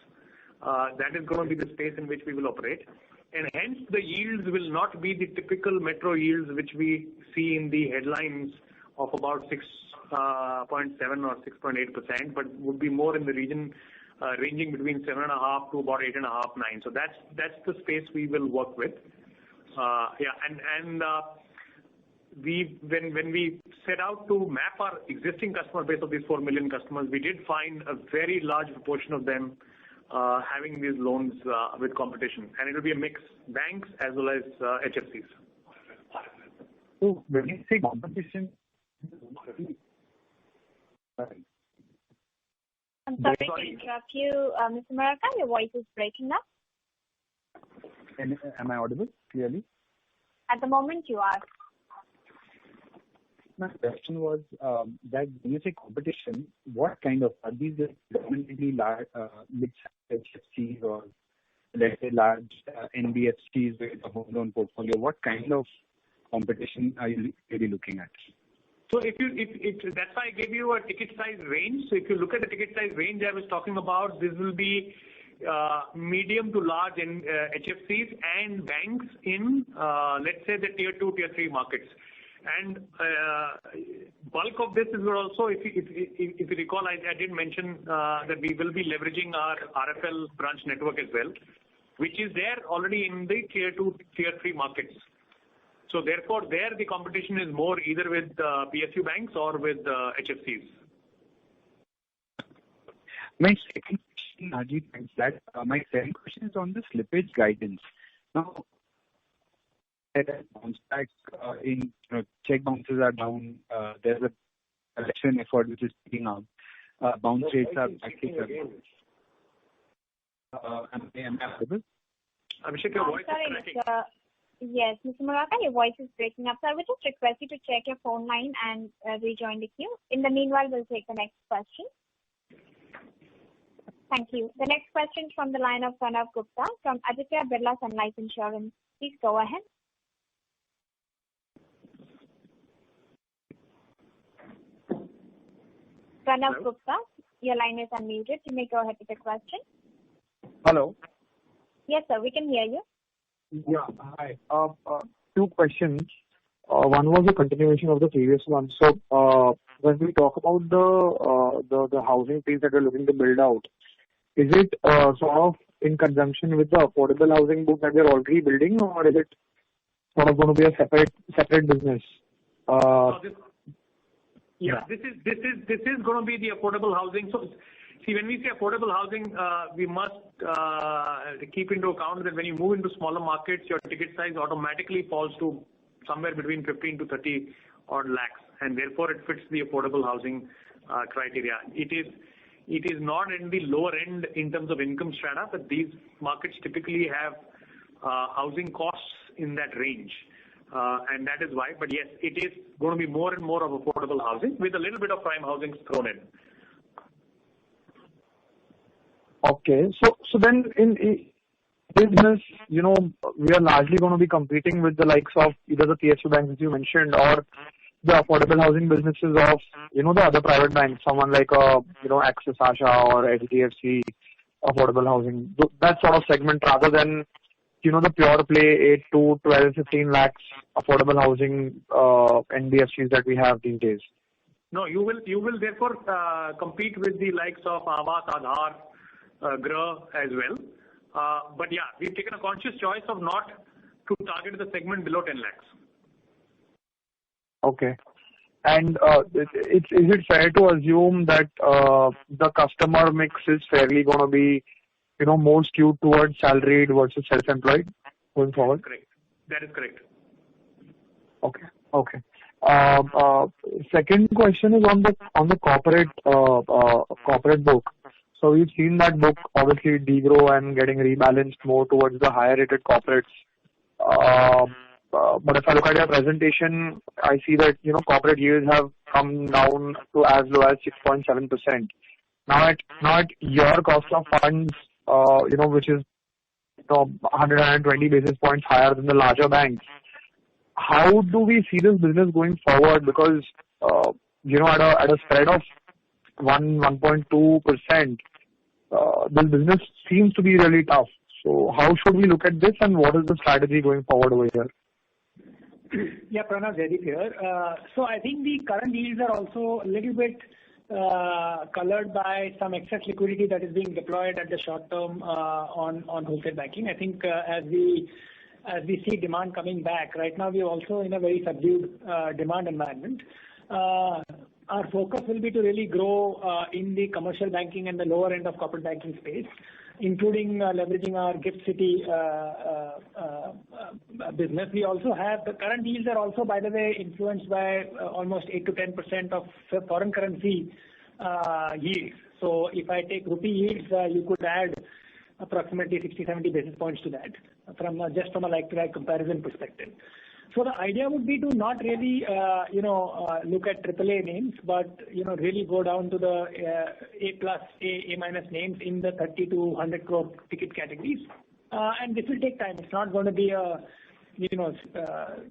That is going to be the space in which we will operate. And hence the yields will not be the typical metro yields which we see in the headlines of about 6.7 or 6.8%, but would be more in the region ranging between 7.5 to about 8.5, 9. So that's the space we will work with. When we set out to map our existing customer base of these 4 million customers, we did find a very large proportion of them having these loans with competition, and it will be a mix, banks as well as HFCs. So when you say competition, I'm sorry to interrupt you, Mr. Murarka, your voice is breaking up. Am I audible clearly? At the moment you are. My question was that when you say competition, what kind of, are these predominantly large HFCs or let's say large NBFCs with a home loan portfolio? What kind of competition are you really looking at? So if that's why I gave you a ticket size range. So if you look at the ticket size range I was talking about, this will be medium to large in HFCs and banks in let's say the tier 2, tier 3 markets. And bulk of this is also, if you recall, I did mention that we will be leveraging our RFL branch network as well, which is there already in the tier 2, tier 3 markets. So therefore, there the competition is more either with PSU banks or with HFCs. My second question, Ajit, thanks that. My second question is on the slippage guidance. Now, bounce back in check bounces are down. There's a collection effort which is picking up. Bounce rates are actually am I audible? Abhishek, your voice is cracking. Yes, Mr. Murarka, your voice is breaking up. So I would just request you to check your phone line and rejoin the queue. In the meanwhile, we'll take the next question. Thank you. The next question is from the line of Pranav Gupta from Aditya Birla Sun Life Insurance. Please go ahead. Pranav Gupta, your line is unmuted. You may go ahead with the question. Hello. Yes, sir. We can hear you. Yeah. Hi. Two questions. One was a continuation of the previous one. So when we talk about the housing piece that we're looking to build out, is it sort of in conjunction with the affordable housing book that we're already building, or is it sort of going to be a separate business? This is going to be the affordable housing. So, see, when we say affordable housing, we must keep into account that when you move into smaller markets, your ticket size automatically falls to somewhere between 15 to 30 odd lakhs, and therefore it fits the affordable housing criteria. It is not in the lower end in terms of income strata, but these markets typically have housing costs in that range. And that is why. But yes, it is going to be more and more of affordable housing with a little bit of prime housing thrown in. Okay. So then in business, we are largely going to be competing with the likes of either the PSU banks as you mentioned or the affordable housing businesses of, the other private banks, someone like, Axis Asha or HDFC affordable housing. That sort of segment rather than, the pure play 8 to 12, 15 lakhs affordable housing NBFCs that we have these days. No, you will therefore compete with the likes of Aavas, Aadhar, Grah as well. But yeah, we've taken a conscious choice of not to target the segment below 10 lakhs. Okay. And is it fair to assume that the customer mix is fairly going to be, more skewed towards salaried versus self-employed going forward? Correct. That is correct. Okay. Second question is on the corporate book. So we've seen that book obviously degrow and getting rebalanced more towards the higher rated corporates. But if I look at your presentation, I see that, corporate yields have come down to as low as 6.7%. Now at your cost of funds, which is 120 basis points higher than the larger banks. How do we see this business going forward? Because at a spread of 1.2%, this business seems to be really tough. So how should we look at this, and what is the strategy going forward over here? Yeah, Pranav, very clear. So I think the current yields are also a little bit colored by some excess liquidity that is being deployed at the short term on wholesale banking. I think as we see demand coming back, right now we are also in a very subdued demand environment. Our focus will be to really grow in the commercial banking and the lower end of corporate banking space, including leveraging our GIFT City business. We also have the current yields are also, by the way, influenced by almost 8 to 10% of foreign currency yields. So if I take rupee yields, you could add approximately 60-70 basis points to that from a like-to-like comparison perspective. So the idea would be to not really, look at AAA names, but, really go down to the A plus, A minus names in the 30 to 100 crore ticket categories. And this will take time. It's not going to be a,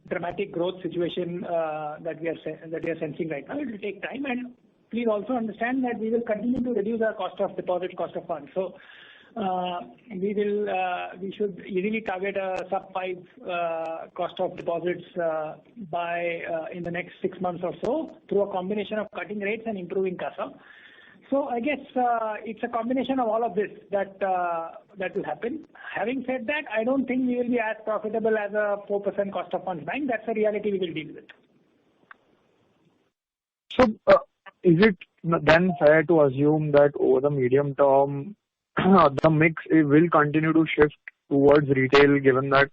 dramatic growth situation that we are sensing right now. It will take time. And please also understand that we will continue to reduce our cost of deposit, cost of funds. So we should easily target a sub 5 cost of deposits by in the next 6 months or so through a combination of cutting rates and improving CASA. So I guess it's a combination of all of this that will happen. Having said that, I don't think we will be as profitable as a 4% cost of funds bank. That's a reality we will deal with. So is it then fair to assume that over the medium term, the mix will continue to shift towards retail, given that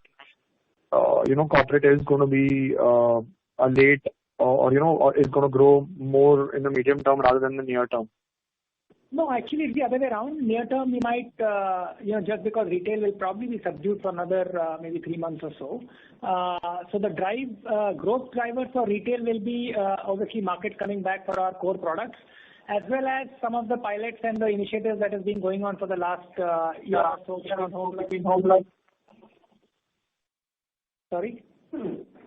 corporate is going to be a late or is going to grow more in the medium term rather than the near term? No, actually it's the other way around. Near term we might, just because retail will probably be subdued for another maybe 3 months or so. So the growth driver for retail will be obviously market coming back for our core products, as well as some of the pilots and the initiatives that has been going on for the last year or so between home loans. Sorry?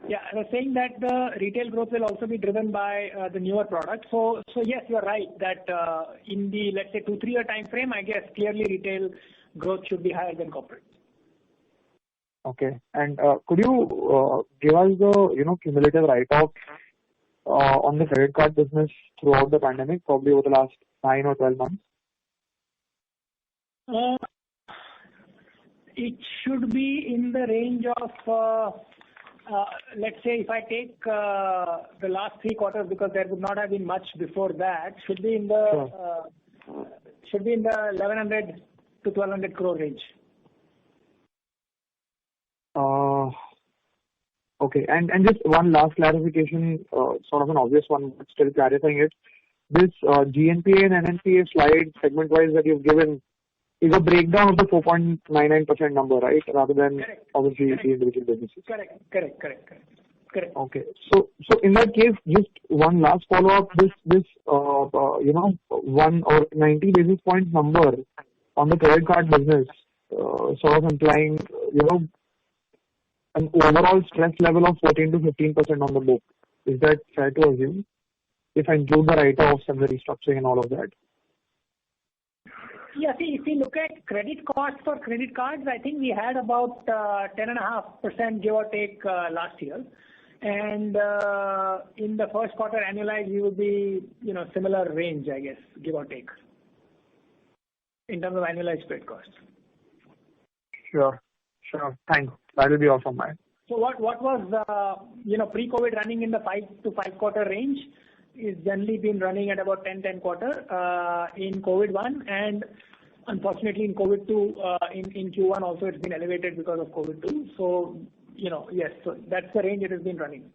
Yeah, I was saying that the retail growth will also be driven by the newer products. So yes, you are right that in the, let's say, 2-3 year time frame, I guess clearly retail growth should be higher than corporate. Okay. And could you give us the cumulative write-off on the credit card business throughout the pandemic, probably over the last 9 or 12 months? It should be in the range of, let's say, if I take the last 3 quarters, because there would not have been much before that, should be in the 1100 to 1200 crore range. Okay, and just one last clarification, sort of an obvious one, but still clarifying it. This GNPA and NNPA slide segment-wise that you've given is a breakdown of the 4.99% number, right? Rather than Correct. Obviously the individual businesses. Correct. Okay. So in that case, just one last follow-up. This 1 or 90 basis point number on the credit card business, sort of implying an overall stress level of 14 to 15% on the book. Is that fair to assume? If I include the write-offs and the restructuring and all of that. Yeah, see, if you look at credit costs for credit cards, I think we had about 10.5% give or take last year. And in the first quarter annualized, we would be, similar range, I guess, give or take, in terms of annualized credit costs. Sure. Thanks. That will be all from mine. So what was, pre-COVID running in the 5 to 5 quarter range is generally been running at about 10 quarter in COVID 1, and unfortunately in COVID 2, in Q1 also it's been elevated because of COVID 2. So, yes, so that's the range it has been running.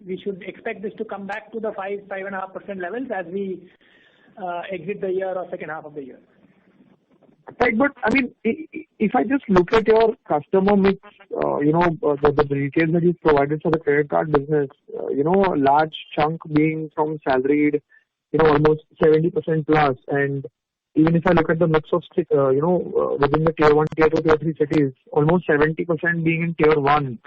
We should expect this to come back to the 5.5% levels as we exit the year or second half of the year. Right, but I mean, if I just look at your customer mix, the details that you provided for the credit card business, a large chunk being from salaried, almost 70% plus, and even if I look at the mix of, within the tier 1, tier 2, tier 3 cities, almost 70% being in tier 1.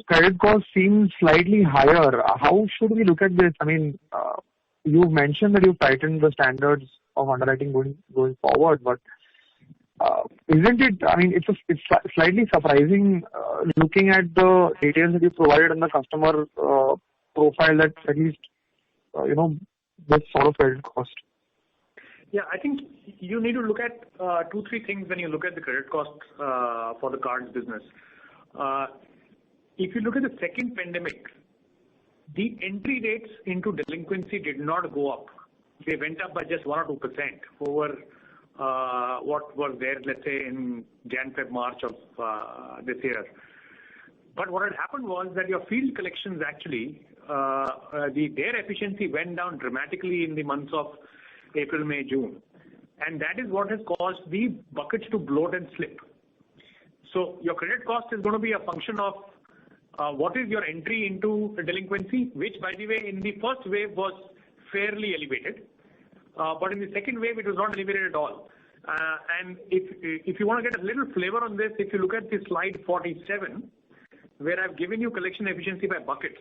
Credit cost seems slightly higher. How should we look at this? You've mentioned that you've tightened the standards of underwriting going forward, but isn't it? It's slightly surprising looking at the details that you provided in the customer profile that at least this sort of credit cost. Yeah, I think you need to look at 2-3 things when you look at the credit cost for the cards business. If you look at the second pandemic, the entry rates into delinquency did not go up. They went up by just 1 or 2% over what was there, let's say, in Jan, Feb, March of this year. But what had happened was that your field collections actually, their efficiency went down dramatically in the months of April, May, June. And that is what has caused the buckets to bloat and slip. So your credit cost is going to be a function of what is your entry into delinquency, which, by the way, in the first wave was fairly elevated. But in the second wave, it was not elevated at all. And if you want to get a little flavor on this, if you look at the slide 47, where I've given you collection efficiency by buckets,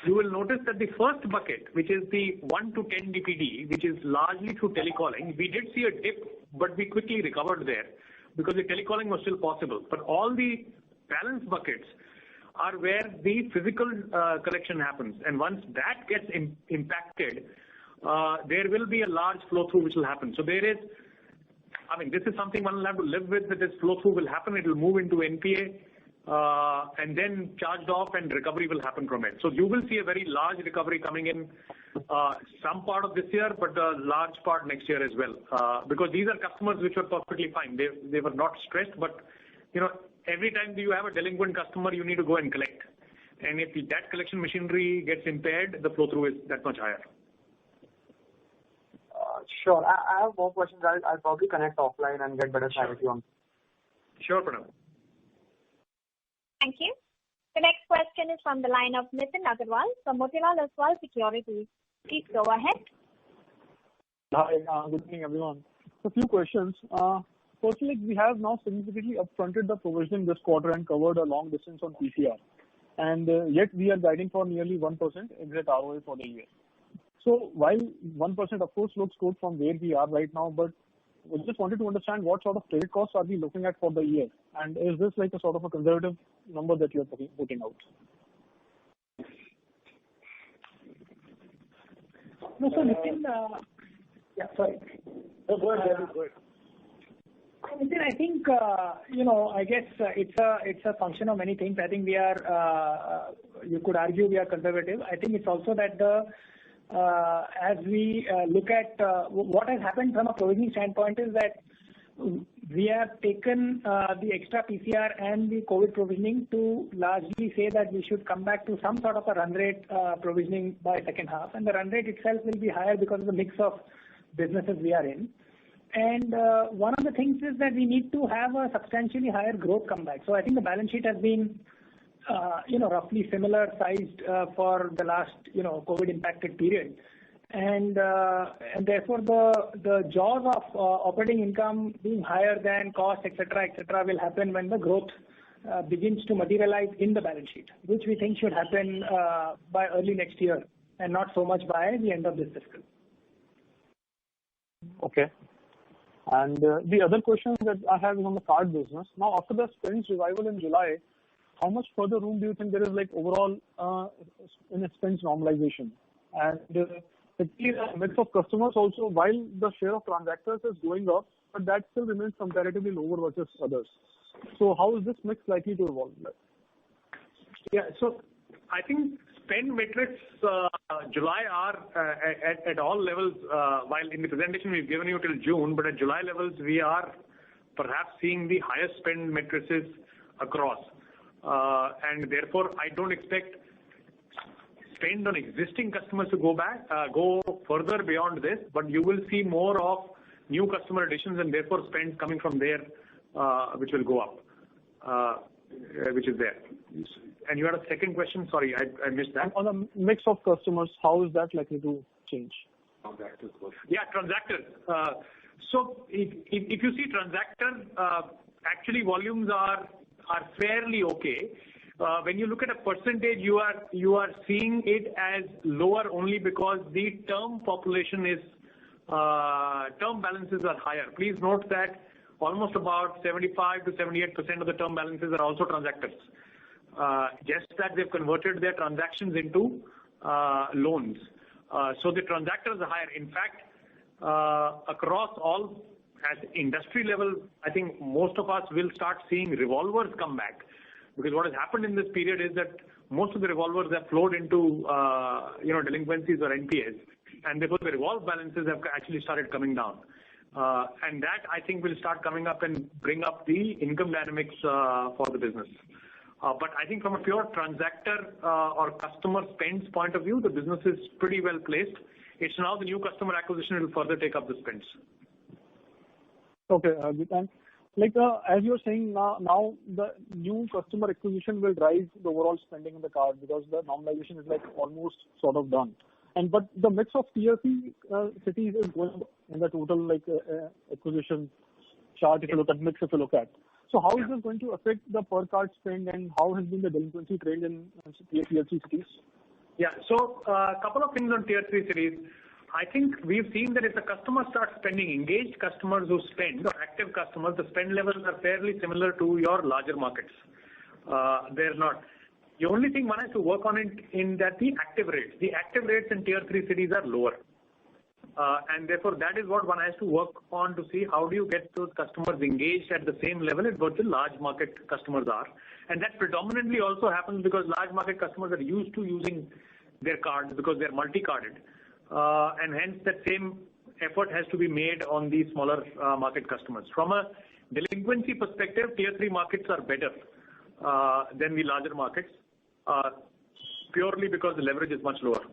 you will notice that the first bucket, which is the 1 to 10 DPD, which is largely through telecalling, we did see a dip, but we quickly recovered there because the telecalling was still possible. But all the balance buckets are where the physical collection happens. And once that gets impacted, there will be a large flow through which will happen. So there is, this is something one will have to live with, that this flow through will happen. It will move into NPA. And then charged off and recovery will happen from it. So you will see a very large recovery coming in some part of this year, but a large part next year as well. Because these are customers which were perfectly fine. They were not stressed, but every time you have a delinquent customer, you need to go and collect. And if that collection machinery gets impaired, the flow through is that much higher. Sure. I have more questions. I'll probably connect offline and get better clarity on. Sure, Pranav. Thank you. The next question is from the line of Nitin Agarwal from Motilal Oswal Securities. Please go ahead. Hi, good evening, everyone. So a few questions. Firstly, we have now significantly upfronted the provisioning this quarter and covered a long distance on PCR. And yet we are guiding for nearly 1% exit ROA for the year. So while 1% of course looks good from where we are right now, but we just wanted to understand what sort of credit costs are we looking at for the year? And is this like a sort of a conservative number that you're putting out? No, so Nitin, sorry. No, go ahead. Nitin, I think, I guess it's a function of many things. I think we are, you could argue we are conservative. I think it's also that as we look at what has happened from a provisioning standpoint is that we have taken the extra PCR and the COVID provisioning to largely say that we should come back to some sort of a run rate provisioning by second half. And the run rate itself will be higher because of the mix of businesses we are in. And one of the things is that we need to have a substantially higher growth come back. So I think the balance sheet has been roughly similar sized for the last, COVID impacted period. And therefore the jaws of operating income being higher than cost, etc., will happen when the growth begins to materialize in the balance sheet, which we think should happen by early next year and not so much by the end of this fiscal. Okay. And the other question that I have is on the card business. Now, after the spends revival in July, how much further room do you think there is overall in expense normalization? And particularly the mix of customers also, while the share of transactors is going up, but that still remains comparatively lower versus others. So how is this mix likely to evolve? Yeah, so I think spend metrics July are at all levels, while in the presentation we've given you till June, but at July levels we are perhaps seeing the highest spend matrices across. And therefore I don't expect spend on existing customers to go further beyond this, but you will see more of new customer additions and therefore spend coming from there, which will go up, which is there. And you had a second question? Sorry, I missed that. On a mix of customers, how is that likely to change? Transactors first. Yeah, transactors. So if you see transactors, actually volumes are fairly okay. When you look at a percentage, you are seeing it as lower only because the term population is term balances are higher. Please note that almost about 75 to 78% of the term balances are also transactors. Just that they've converted their transactions into loans. So the transactors are higher. In fact, across all at industry level, I think most of us will start seeing revolvers come back, because what has happened in this period is that most of the revolvers have flowed into delinquencies or NPAs, and therefore the revolve balances have actually started coming down. And that I think will start coming up and bring up the income dynamics for the business. But I think from a pure transactor or customer spends point of view, the business is pretty well placed. It's now the new customer acquisition will further take up the spends. Okay, and as you're saying now the new customer acquisition will drive the overall spending in the card because the normalization is almost sort of done. But the mix of tier 3 cities is going in the total acquisition chart if you look at. So how is this going to affect the per card spend, and how has been the delinquency trend in tier 3 cities? Yeah, so a couple of things on tier 3 cities. I think we've seen that if the customer starts spending, engaged customers who spend, or active customers, the spend levels are fairly similar to your larger markets. They're not. The only thing one has to work on in that the active rates in tier 3 cities are lower. And therefore that is what one has to work on to see how do you get those customers engaged at the same level as what the large market customers are. And that predominantly also happens because large market customers are used to using their cards because they're multi-carded. And hence that same effort has to be made on the smaller market customers. From a delinquency perspective, tier 3 markets are better than the larger markets, purely because the leverage is much lower.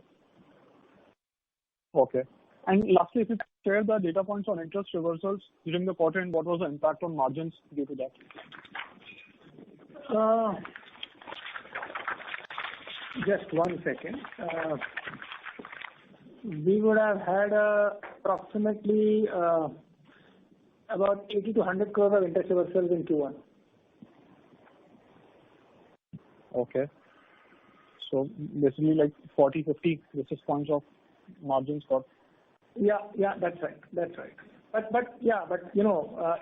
Okay. And lastly, if you share the data points on interest reversals during the quarter and what was the impact on margins due to that? Just 1 second. We would have had approximately about 80 to 100 crores of interest reversals in Q1. Okay. So basically 40, 50 basis points of margins got. Yeah, that's right. But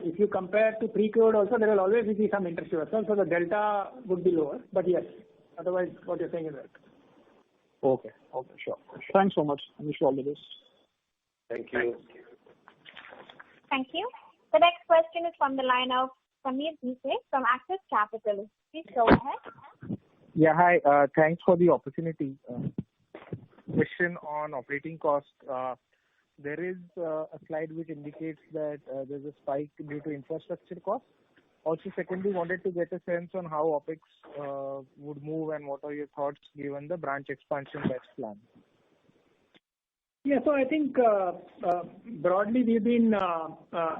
if you compare to pre-COVID also, there will always be some interest reversal, so the delta would be lower. But yes, otherwise what you're saying is right. Okay, sure. Thanks so much. I wish you all the best. Thank you. Thank you. The next question is from the line of Sameer Bhise from Axis Capital. Please go ahead. Yeah, hi. Thanks for the opportunity. Question on operating cost. There is a slide which indicates that there's a spike due to infrastructure costs. Also, secondly, wanted to get a sense on how OPEX would move and what are your thoughts given the branch expansion that's planned. Yeah, so I think broadly we've been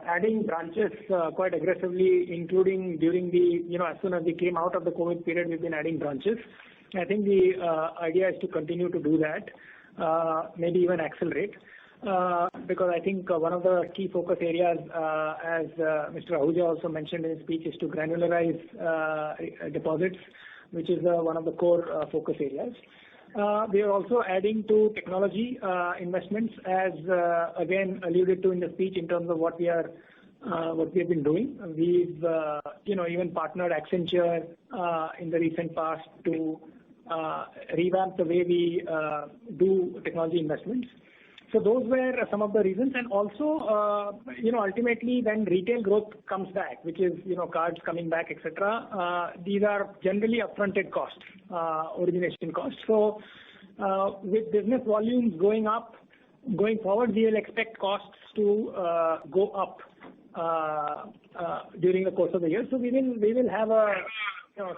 adding branches quite aggressively, including during the, as soon as we came out of the COVID period, we've been adding branches. I think the idea is to continue to do that, maybe even accelerate. Because I think one of the key focus areas, as Mr. Ahuja also mentioned in his speech, is to granularize deposits, which is one of the core focus areas. We are also adding to technology investments, as again alluded to in the speech in terms of what we have been doing. We've even partnered Accenture in the recent past to revamp the way we do technology investments. So those were some of the reasons, and also, ultimately when retail growth comes back, which is, cards coming back, etc., these are generally upfronted costs, origination costs. So with business volumes going up, going forward, we will expect costs to go up during the course of the year. So we will have a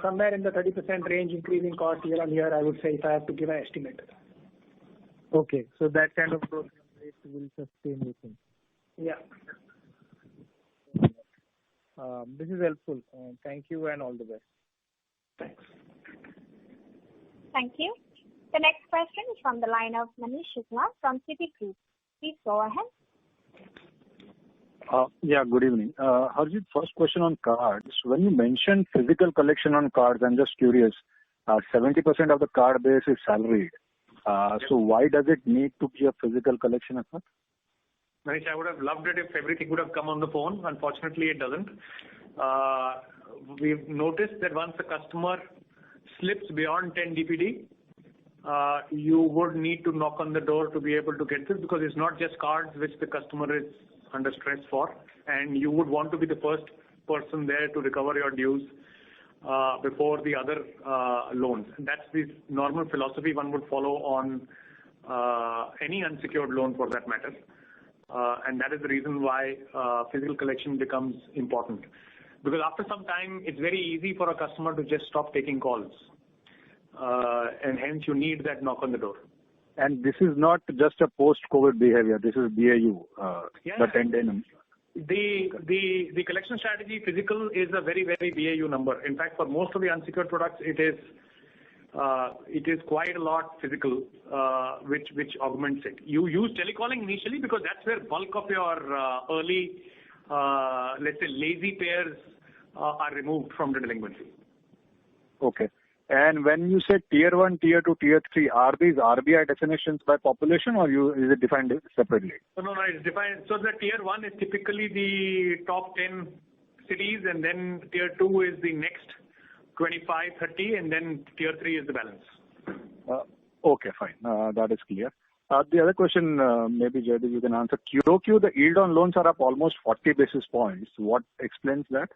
somewhere in the 30% range increase in cost year on year, I would say, if I have to give an estimate. Okay, so that kind of growth rate will sustain, you think? Yeah. This is helpful. Thank you and all the best. Thanks. Thank you. The next question is from the line of Manish Shukla from Citigroup. Please go ahead. Yeah, good evening. Harjit, first question on cards. When you mentioned physical collection on cards, I'm just curious. 70% of the card base is salaried. So why does it need to be a physical collection effort? Manish, I would have loved it if everything would have come on the phone. Unfortunately, it doesn't. We've noticed that once a customer slips beyond 10 DPD, you would need to knock on the door to be able to get this, because it's not just cards which the customer is under stress for, and you would want to be the first person there to recover your dues before the other loans. And that's the normal philosophy one would follow on any unsecured loan for that matter. And that is the reason why physical collection becomes important. Because after some time, it's very easy for a customer to just stop taking calls. And hence you need that knock on the door. And this is not just a post-COVID behavior. This is BAU, the 10-day number. The collection strategy physical is a very, very BAU number. In fact, for most of the unsecured products, it is quite a lot physical, which augments it. You use telecalling initially because that's where bulk of your early, let's say, lazy pairs are removed from the delinquency. Okay. And when you say tier 1, tier 2, tier 3, are these RBI definitions by population or is it defined separately? No, it's defined. So the tier 1 is typically the top 10 cities, and then tier 2 is the next 25, 30, and then tier 3 is the balance. Okay, fine. That is clear. The other question, maybe Jaydeep you can answer. QOQ, the yield on loans are up almost 40 basis points. What explains that?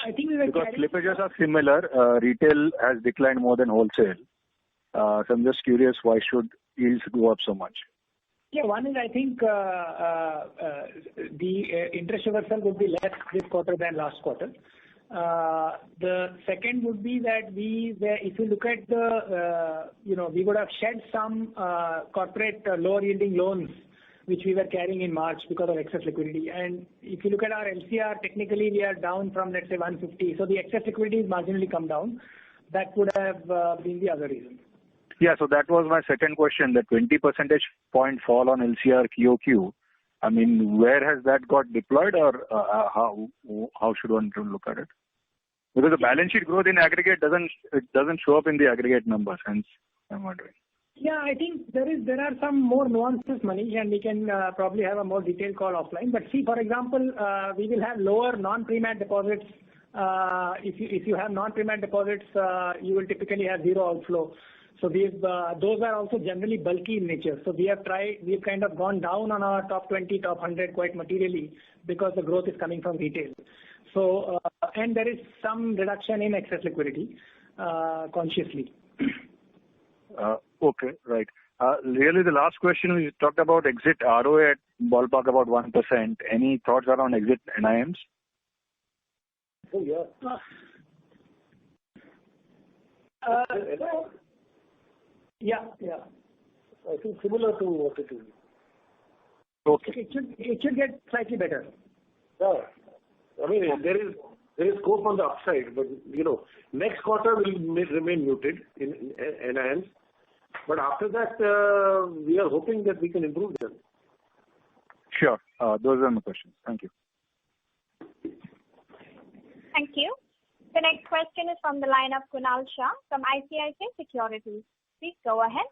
I think we were because slippages are similar. Retail has declined more than wholesale. So I'm just curious, why should yields go up so much? Yeah, one is I think the interest reversal would be less this quarter than last quarter. The second would be that if you look at we would have shed some corporate lower yielding loans which we were carrying in March because of excess liquidity. And if you look at our LCR, technically we are down from, let's say, 150. So the excess liquidity is marginally come down. That would have been the other reason. Yeah, so that was my second question, the 20 percentage point fall on LCR QOQ. I mean, where has that got deployed, or how should one look at it? Because the balance sheet growth in aggregate doesn't show up in the aggregate numbers, hence I'm wondering. Yeah, I think there are some more nuances, Manish, and we can probably have a more detailed call offline. But see, for example, we will have lower non-pre-mat deposits. If you have non-pre-mat deposits, you will typically have zero outflow. So those are also generally bulky in nature. So we've kind of gone down on our top 20, top 100 quite materially because the growth is coming from retail. So and there is some reduction in excess liquidity consciously. Okay, right. Really, the last question, we talked about exit ROA at ballpark about 1%. Any thoughts around exit NIMs? Oh, yeah. Yeah. I think similar to what it is. Okay. It should get slightly better. Yeah. I mean, there is scope on the upside, but next quarter will remain muted in NIMs. But after that, we are hoping that we can improve them. Sure. Those are my questions. Thank you. Thank you. The next question is from the line of Kunal Shah from ICICI Securities. Please go ahead.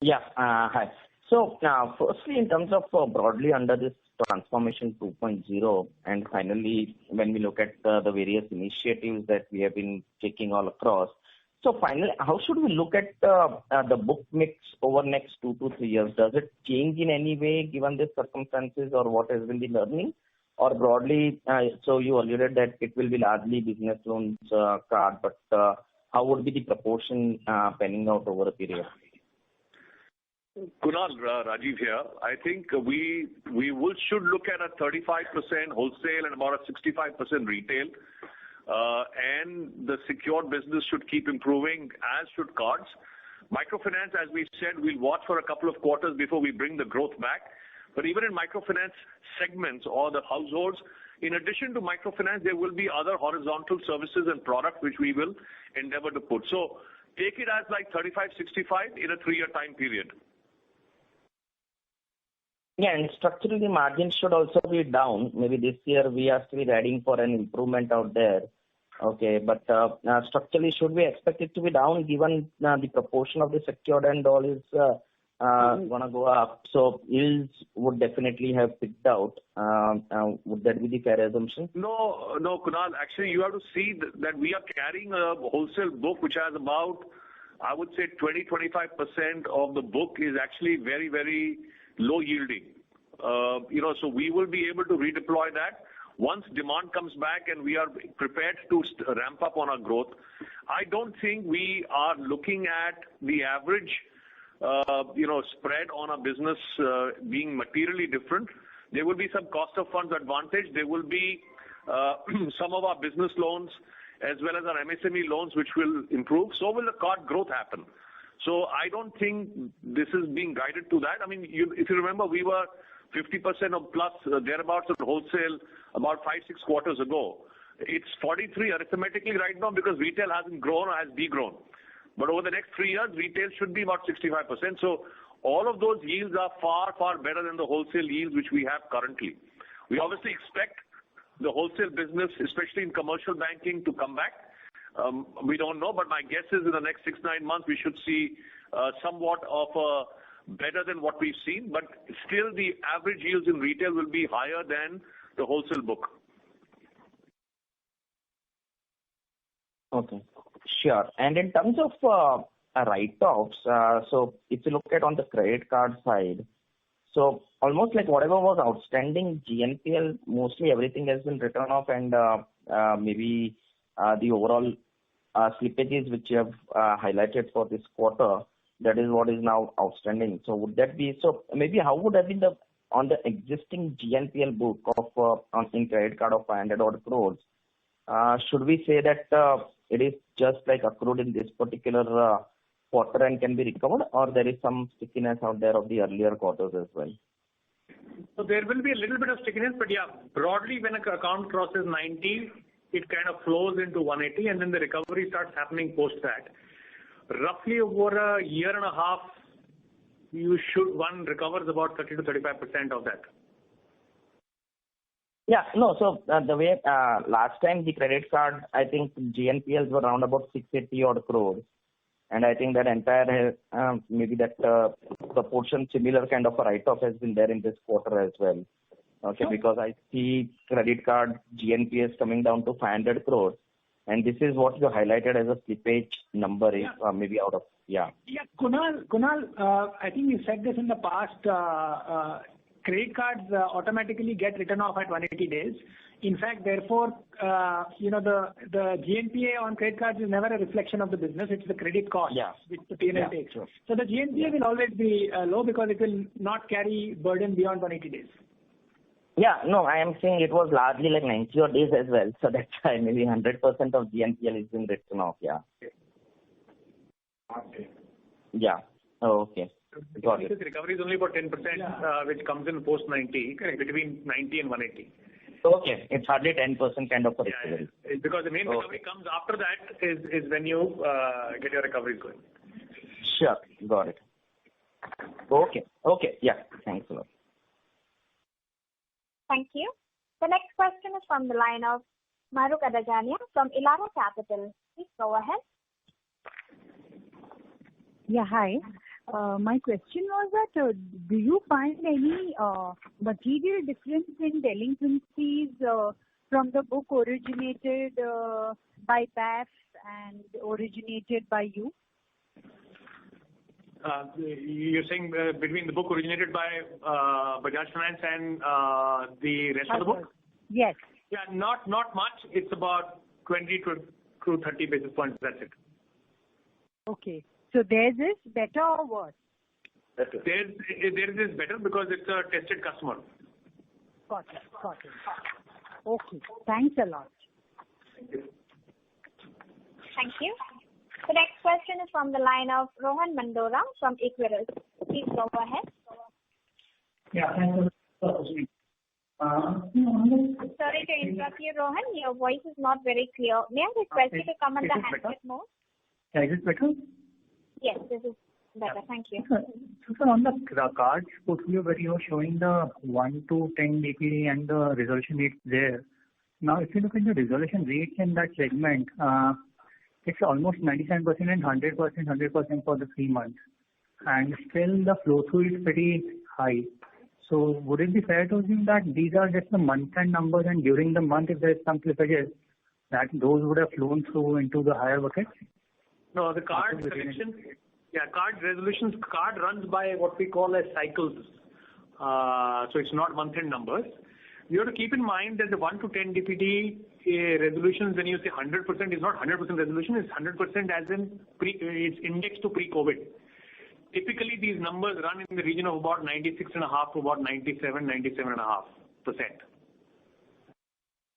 Yeah. Hi. So firstly, in terms of broadly under this transformation 2.0, and finally, when we look at the various initiatives that we have been taking all across, so finally, how should we look at the book mix over next 2 to 3 years? Does it change in any way given the circumstances, or what has been the learning? Or broadly, so you alluded that it will be largely business loans card, but how would be the proportion panning out over a period? Kunal, Rajiv here. I think we should look at a 35% wholesale and about a 65% retail. And the secured business should keep improving, as should cards. Microfinance, as we said, we'll watch for a couple of quarters before we bring the growth back. But even in microfinance segments or the households, in addition to microfinance, there will be other horizontal services and products which we will endeavor to put. So take it as like 35-65 in a 3-year time period. Yeah, and structurally margins should also be down. Maybe this year we are still adding for an improvement out there. Okay, but structurally should we expect it to be down given the proportion of the secured and all is gonna go up? So yields would definitely have picked out. Would that be the fair assumption? No, Kunal. Actually, you have to see that we are carrying a wholesale book which has about, I would say, 20-25% of the book is actually very, very low yielding. So we will be able to redeploy that once demand comes back and we are prepared to ramp up on our growth. I don't think we are looking at the average, spread on our business being materially different. There will be some cost of funds advantage. There will be some of our business loans as well as our MSME loans which will improve. So will the card growth happen. So I don't think this is being guided to that. I mean, if you remember, we were 50% or plus thereabouts of wholesale about 5-6 quarters ago. It's 43 arithmetically right now because retail hasn't grown or has degrown. But over the next 3 years, retail should be about 65%. So all of those yields are far, far better than the wholesale yields which we have currently. We obviously expect the wholesale business, especially in commercial banking, to come back. We don't know, but my guess is in the next 6-9 months we should see somewhat of a better than what we've seen, but still the average yields in retail will be higher than the wholesale book. Okay, sure. And in terms of write-offs, so if you look at on the credit card side, so almost like whatever was outstanding GNPL, mostly everything has been written off, and maybe the overall slippages which you have highlighted for this quarter, that is what is now outstanding. So would that be so? Maybe how would have been on the existing GNPL book of in credit card of 500 odd crores? Should we say that it is just like accrued in this particular quarter and can be recovered, or there is some stickiness out there of the earlier quarters as well? So there will be a little bit of stickiness, but yeah, broadly when an account crosses 90, it kind of flows into 180, and then the recovery starts happening post that. Roughly over a year and a half, one recovers about 30-35% of that. Yeah, no, so the way last time the credit card, I think GNPLs were around about 680 odd crores. And I think that entire, maybe that proportion, similar kind of a write-off has been there in this quarter as well. Okay, because I see credit card GNPS coming down to 500 crores. And this is what you highlighted as a slippage number, is maybe out of, Yeah, Kunal, I think you said this in the past, credit cards automatically get written off at 180 days. In fact, therefore, the GNPA on credit cards is never a reflection of the business. It's the credit cost which the P&L takes. Sure. So the GNPA will always be low because it will not carry burden beyond 180 days. Yeah, no, I am saying it was largely like 90 odd days as well. So that's why maybe 100% of GNPL is being written off. Yeah. Okay. Yeah. Oh, okay. Got it. The recovery is only about 10%, which comes in post 90, between 90 and 180. Okay, it's hardly 10% kind of a recovery. Yeah. Because the main recovery comes after that is when you get your recoveries going. Sure, got it. Okay, yeah, thanks a lot. Thank you. The next question is from the line of Mahrukh Adajania from Elara Capital. Please go ahead. Yeah, hi. My question was that do you find any material difference in delinquencies from the book originated by BAF and originated by you? You're saying between the book originated by Bajaj Finance and the rest of the book? Yes. Yeah, not much. It's about 20 to 30 basis points. That's it. Okay. So theirs is better or worse? Better. Theirs is better because it's a tested customer. Got it. Okay. Thanks a lot. Thank you. Thank you. The next question is from the line of Rohan Mandora from Equirus. Please go ahead. Yeah, thanks for the opportunity. Sorry to interrupt you, Rohan. Your voice is not very clear. May I request you to come on the handset mode? Is this better? Yes, this is better. Thank you. Sir, on the cards portfolio where you are showing the 1 to 10 DPD and the resolution rates there. Now, if you look at the resolution rates in that segment, it's almost 97% and 100% for the 3 months. And still the flow through is pretty high. So would it be fair to assume that these are just the month-end numbers, and during the month, if there is some slippages, that those would have flown through into the higher buckets? No, the card collection, card resolutions, card runs by what we call as cycles. So it's not month-end numbers. You have to keep in mind that the 1 to 10 DPD resolutions, when you say 100%, is not 100% resolution, it's 100% as in it's indexed to pre-COVID. Typically, these numbers run in the region of about 96.5 to about 97.5%.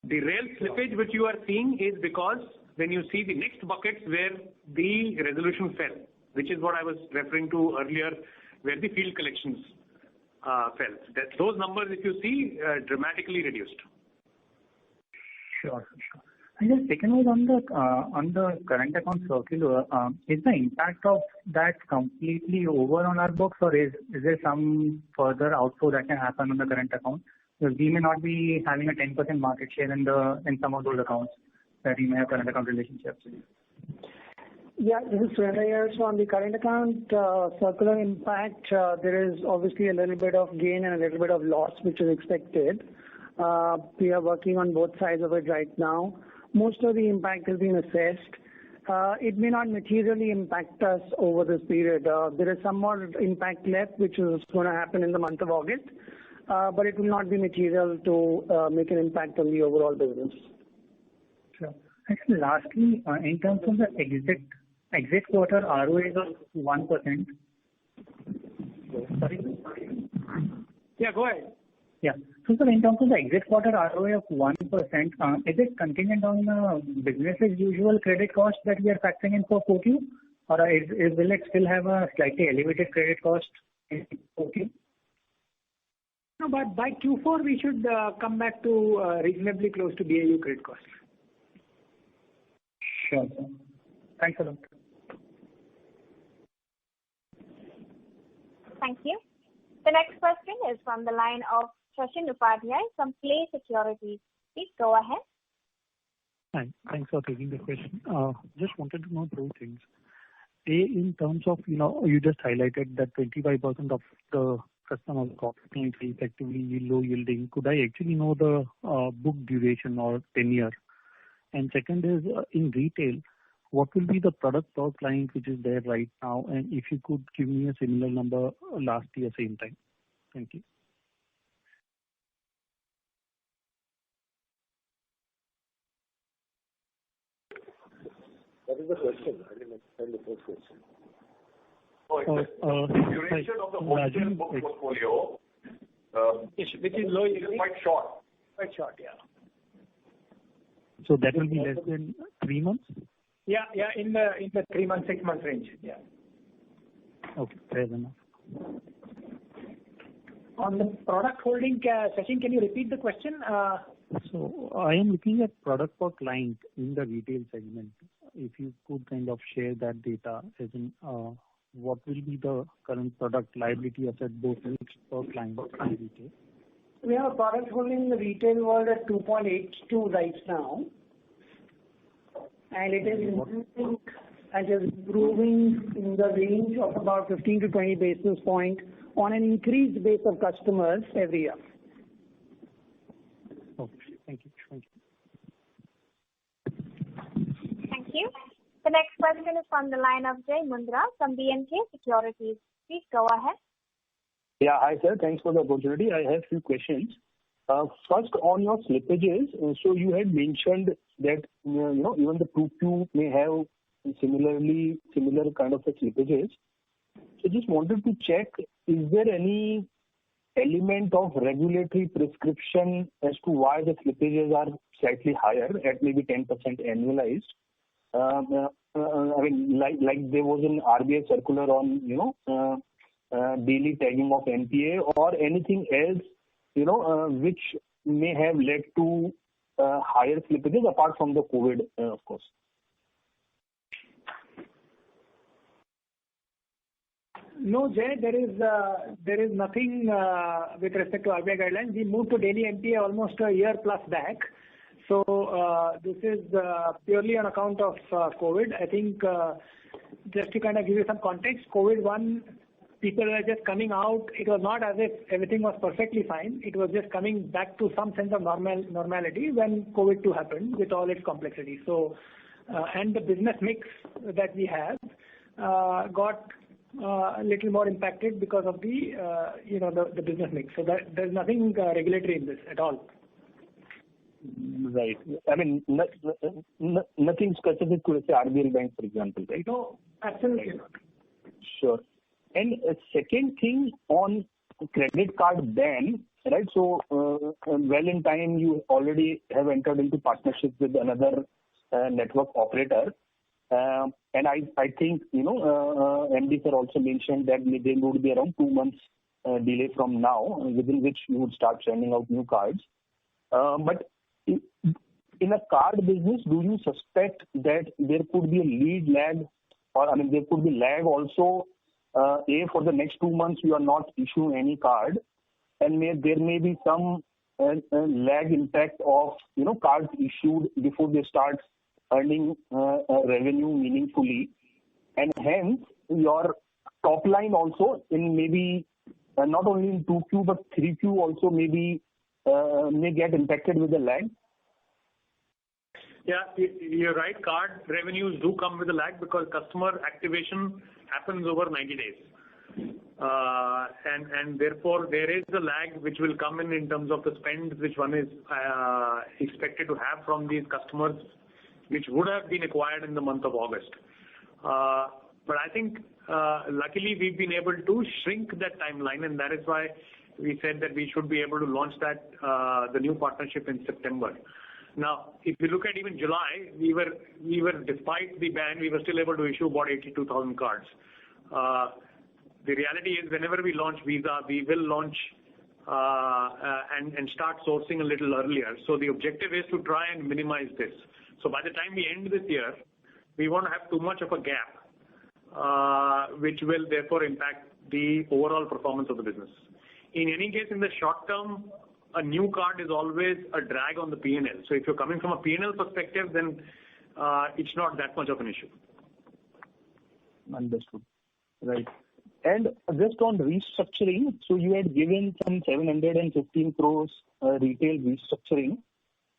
The real slippage which you are seeing is because when you see the next buckets where the resolution fell, which is what I was referring to earlier, where the field collections fell. Those numbers, if you see, dramatically reduced. Sure. And the second was on the current account circular. Is the impact of that completely over on our books, or is there some further outflow that can happen on the current account? Because we may not be having a 10% market share in some of those accounts that we may have current account relationships. Yeah, this is Surendra here. So on the current account circular impact, there is obviously a little bit of gain and a little bit of loss which is expected. We are working on both sides of it right now. Most of the impact has been assessed. It may not materially impact us over this period. There is some more impact left which is going to happen in the month of August, but it will not be material to make an impact on the overall business. Sure. Actually, lastly, in terms of the exit quarter ROA of 1%. Sorry? Yeah, go ahead. Yeah. So, sir, in terms of the exit quarter ROA of 1%, is it contingent on the business as usual credit cost that we are factoring in for 4Q? Or will it still have a slightly elevated credit cost in 4Q? No, but by Q4 we should come back to reasonably close to BAU credit cost. Sure, sir. Thanks a lot. Thank you. The next question is from the line of Sachin Upadhyay from Play Securities. Please go ahead. Hi. Thanks for taking the question. Just wanted to know 2 things. In terms of, you just highlighted that 25% of the customers corporate effectively low yielding. Could I actually know the book duration or tenure? And second is, in retail, what will be the product per client which is there right now? And if you could give me a similar number last year, same time. Thank you. What is the question? I didn't understand the first question. The duration of the wholesale book portfolio, which is low, is quite short. Quite short, yeah. So that will be less than 3 months? Yeah, in the 3 months, 6 months range. Yeah. Okay, fair enough. On the product holding, Sachin, can you repeat the question? So I am looking at product per client in the retail segment. If you could kind of share that data, as in what will be the current product liability asset both mix per client in retail? We have a product holding in the retail world at 2.82 right now. And it is improving in the range of about 15 to 20 basis points on an increased base of customers every year. Okay, thank you. Thank you. The next question is from the line of Jai Mundra from BNK Securities. Please go ahead. Yeah, hi sir. Thanks for the opportunity. I have a few questions. First, on your slippages, so you had mentioned that even the 2Q may have similar kind of slippages. So just wanted to check, is there any element of regulatory prescription as to why the slippages are slightly higher at maybe 10% annualized? I mean, like there was an RBL circular on daily tagging of NPA or anything else which may have led to higher slippages apart from the COVID, of course. No, Jay, there is nothing with respect to RBI guidelines. We moved to daily NPA almost a year plus back. So this is purely on account of COVID. I think just to kind of give you some context, COVID-1, people were just coming out. It was not as if everything was perfectly fine. It was just coming back to some sense of normality when COVID-2 happened with all its complexity. So, and the business mix that we have got a little more impacted because of the the business mix. So there's nothing regulatory in this at all. Right. I mean, nothing specific to, say, RBLBANK, for example, right? No, absolutely not. Sure. And a second thing on credit card ban, right? So, well in time, you already have entered into partnership with another network operator. And I think, MD sir also mentioned that there would be around 2 months delay from now, within which you would start sending out new cards. But in a card business, do you suspect that there could be a lead lag, or I mean, there could be lag also? For the next 2 months, you are not issuing any card, and there may be some lag impact of cards issued before they start earning revenue meaningfully, and hence your top line also in maybe not only in 2Q but 3Q also maybe may get impacted with the lag. Yeah, you're right. Card revenues do come with a lag because customer activation happens over 90 days. And therefore there is a lag which will come in terms of the spend which one is expected to have from these customers, which would have been acquired in the month of August. But I think luckily we've been able to shrink that timeline, and that is why we said that we should be able to launch that the new partnership in September. Now, if you look at even July, we were despite the ban, we were still able to issue about 82,000 cards. The reality is, whenever we launch Visa, we will launch and start sourcing a little earlier. So the objective is to try and minimize this. So by the time we end this year, we won't have too much of a gap, which will therefore impact the overall performance of the business. In any case, in the short term, a new card is always a drag on the P&L. So if you're coming from a P&L perspective, then it's not that much of an issue. Understood. Right. And just on restructuring, so you had given some 715 crores retail restructuring.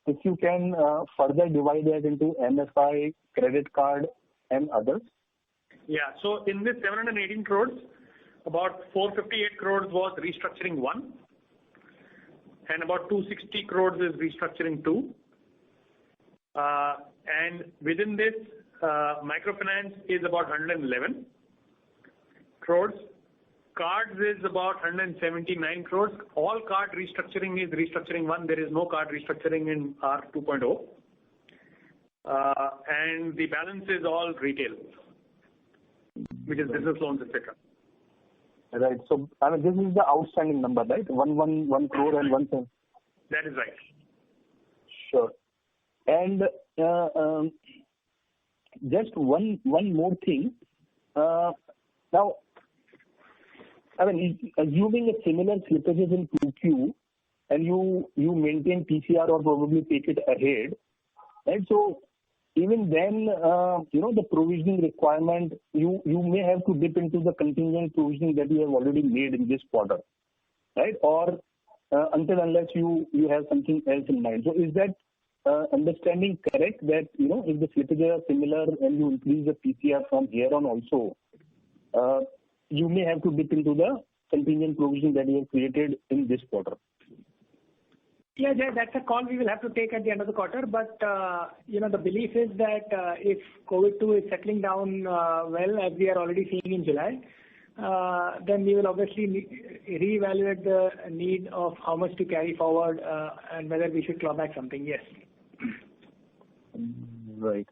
If you can further divide that into MFI, credit card, and others. Yeah. So in this 718 crores, about 458 crores was restructuring 1, and about 260 crores is restructuring 2. And within this, microfinance is about 111 crores. Cards is about 179 crores. All card restructuring is restructuring 1. There is no card restructuring in R 2.0. And the balance is all retail, which is business loans, etc. Right. So, I mean, this is the outstanding number, right? 1 crore and 1 cent. That is right. Sure. And just one more thing. Now, I mean, assuming a similar slippages in 2Q, and you maintain PCR or probably take it ahead, right? So even then, the provisioning requirement, you may have to dip into the contingent provisioning that you have already made in this quarter, right? Or unless you have something else in mind. So is that understanding correct that, if the slippages are similar and you increase the PCR from here on also, you may have to dip into the contingent provision that you have created in this quarter? Yeah, Jay, that's a call we will have to take at the end of the quarter. But, the belief is that if COVID-2 is settling down well, as we are already seeing in July, then we will obviously reevaluate the need of how much to carry forward and whether we should claw back something. Yes. Right.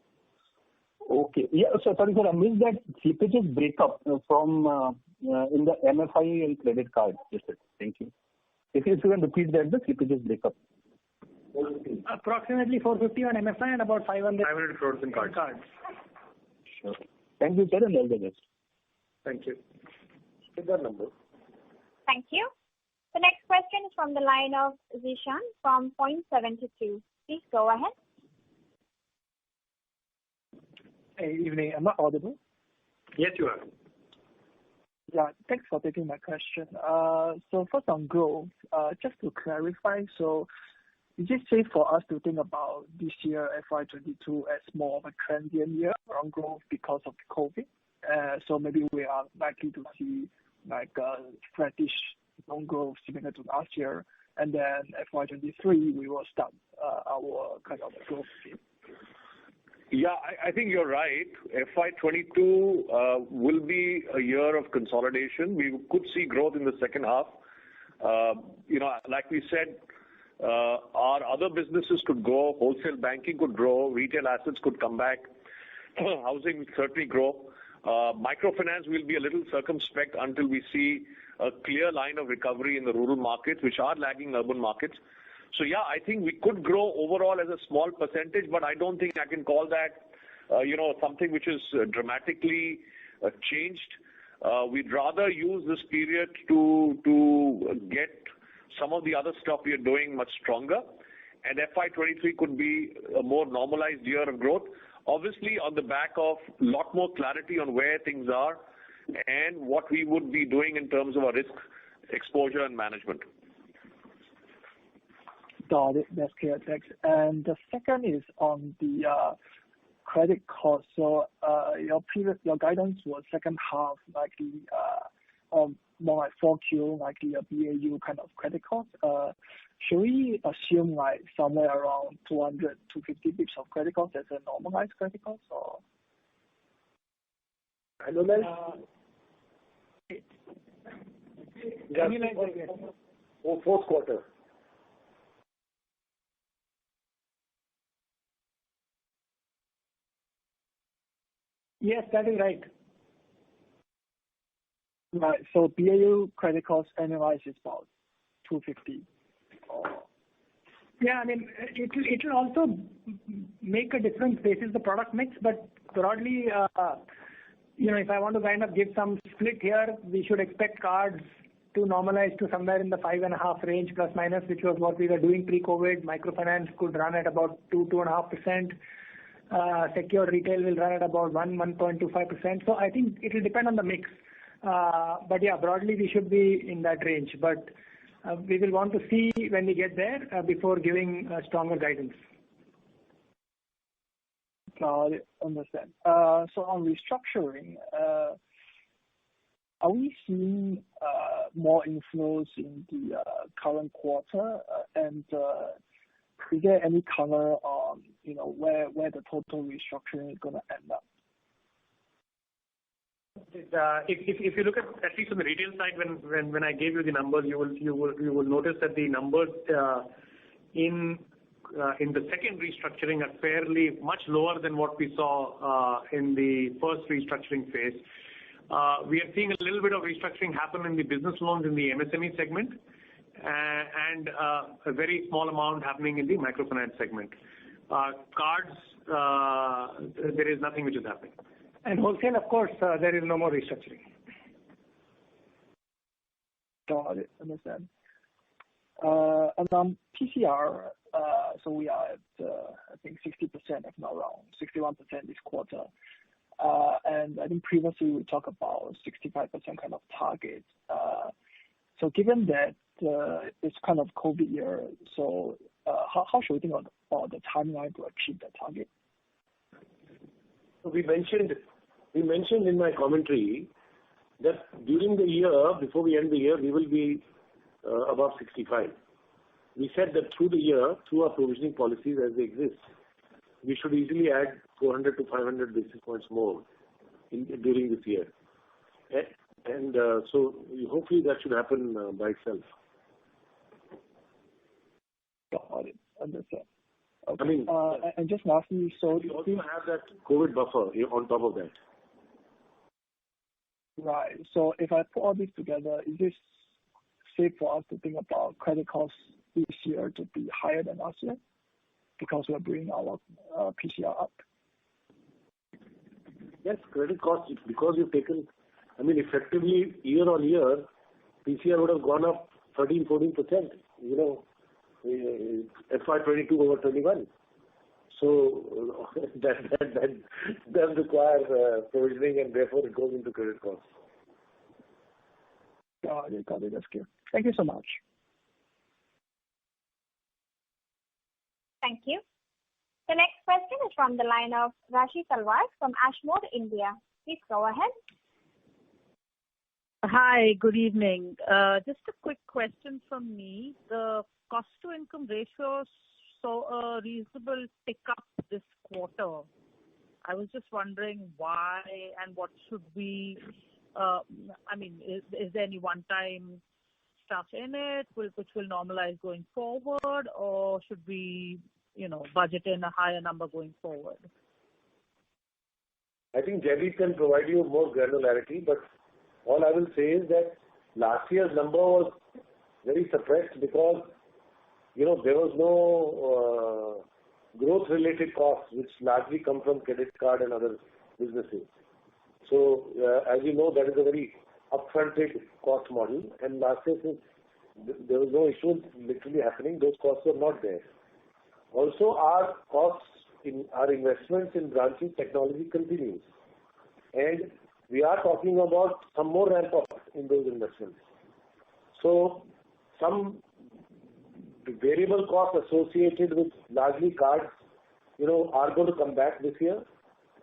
Okay. Yeah. So sorry, sir, I missed that slippages breakup from in the MFI and credit card. Just it. Thank you. If you can repeat that, the slippages breakup. Approximately 450 on MFI and about 500 crores in cards. Sure. Thank you, sir, and all the best. Thank you. Hit that number. Thank you. The next question is from the line of Zishan from Point72. Please go ahead. Hey, evening. Am I audible? Yes, you are. Yeah, thanks for taking my question. So first on growth, just to clarify, so is it safe for us to think about this year, FY22, as more of a transient year on growth because of COVID? So maybe we are likely to see like flattish loan growth similar to last year, and then FY23 we will start our kind of growth phase. Yeah, I think you're right. FY22 will be a year of consolidation. We could see growth in the second half. Like we said, our other businesses could grow, wholesale banking could grow, retail assets could come back, housing will certainly grow. Microfinance will be a little circumspect until we see a clear line of recovery in the rural markets, which are lagging urban markets. So yeah, I think we could grow overall as a small percentage, but I don't think I can call that, something which is dramatically changed. We'd rather use this period to get some of the other stuff we are doing much stronger, and FY23 could be a more normalized year of growth. Obviously, on the back of a lot more clarity on where things are and what we would be doing in terms of our risk exposure and management. Got it. That's clear. Thanks. And the second is on the credit cost. So your guidance was second half likely more like 4Q, likely a BAU kind of credit cost. Should we assume like somewhere around 200 to 50 bps of credit cost as a normalized credit cost, or? Fourth quarter. Yes, that is right. Right. So BAU credit cost annualized is about 250. Yeah, I mean, it will also make a difference basis the product mix, but broadly, if I want to kind of give some split here, we should expect cards to normalize to somewhere in the 5.5 range plus minus, which was what we were doing pre-COVID. Microfinance could run at about 2.5%. Secured retail will run at about 1.25%. So I think it will depend on the mix. But yeah, broadly we should be in that range. But we will want to see when we get there before giving stronger guidance. Got it. Understand. So on restructuring, are we seeing more inflows in the current quarter? And is there any color on where the total restructuring is going to end up? If you look at least on the retail side, when I gave you the numbers, you will notice that the numbers in the second restructuring are fairly much lower than what we saw in the first restructuring phase. We are seeing a little bit of restructuring happen in the business loans in the MSME segment, and a very small amount happening in the microfinance segment. Cards, there is nothing which is happening. And wholesale, of course, there is no more restructuring. Got it. Understand. And on PCR, so we are at, I think 60%, if not wrong, 61% this quarter. And I think previously we talked about 65% kind of target. So given that it's kind of COVID year, so how should we think about the timeline to achieve that target? So we mentioned in my commentary that during the year, before we end the year, we will be above 65. We said that through the year, through our provisioning policies as they exist, we should easily add 400 to 500 basis points more during this year. And so hopefully that should happen by itself. Got it. Understand. Okay. I mean, and just lastly, so we also have that COVID buffer on top of that. Right. So if I put all this together, is this safe for us to think about credit costs this year to be higher than last year because we're bringing our PCR up? Yes, credit costs, because you've taken I mean, effectively, year-on-year, PCR would have gone up 13-14%, FY22 over 21. So that does require provisioning, and therefore it goes into credit costs. Got it. That's clear. Thank you so much. Thank you. The next question is from the line of Rashi Talwar from Ashmore, India. Please go ahead. Hi, good evening. Just a quick question from me. The cost to income ratio saw a reasonable pick up this quarter. I was just wondering why and what should we, is there any one-time stuff in it which will normalize going forward, or should we, budget in a higher number going forward? I think Jaideep can provide you more granularity, but all I will say is that last year's number was very suppressed because, there was no growth-related costs, which largely come from credit card and other businesses. So, as you know, that is a very upfronted cost model, and last year, since there was no issue literally happening, those costs were not there. Also, our costs in our investments in branches technology continues, and we are talking about some more ramp up in those investments. So, some variable costs associated with largely cards, are going to come back this year,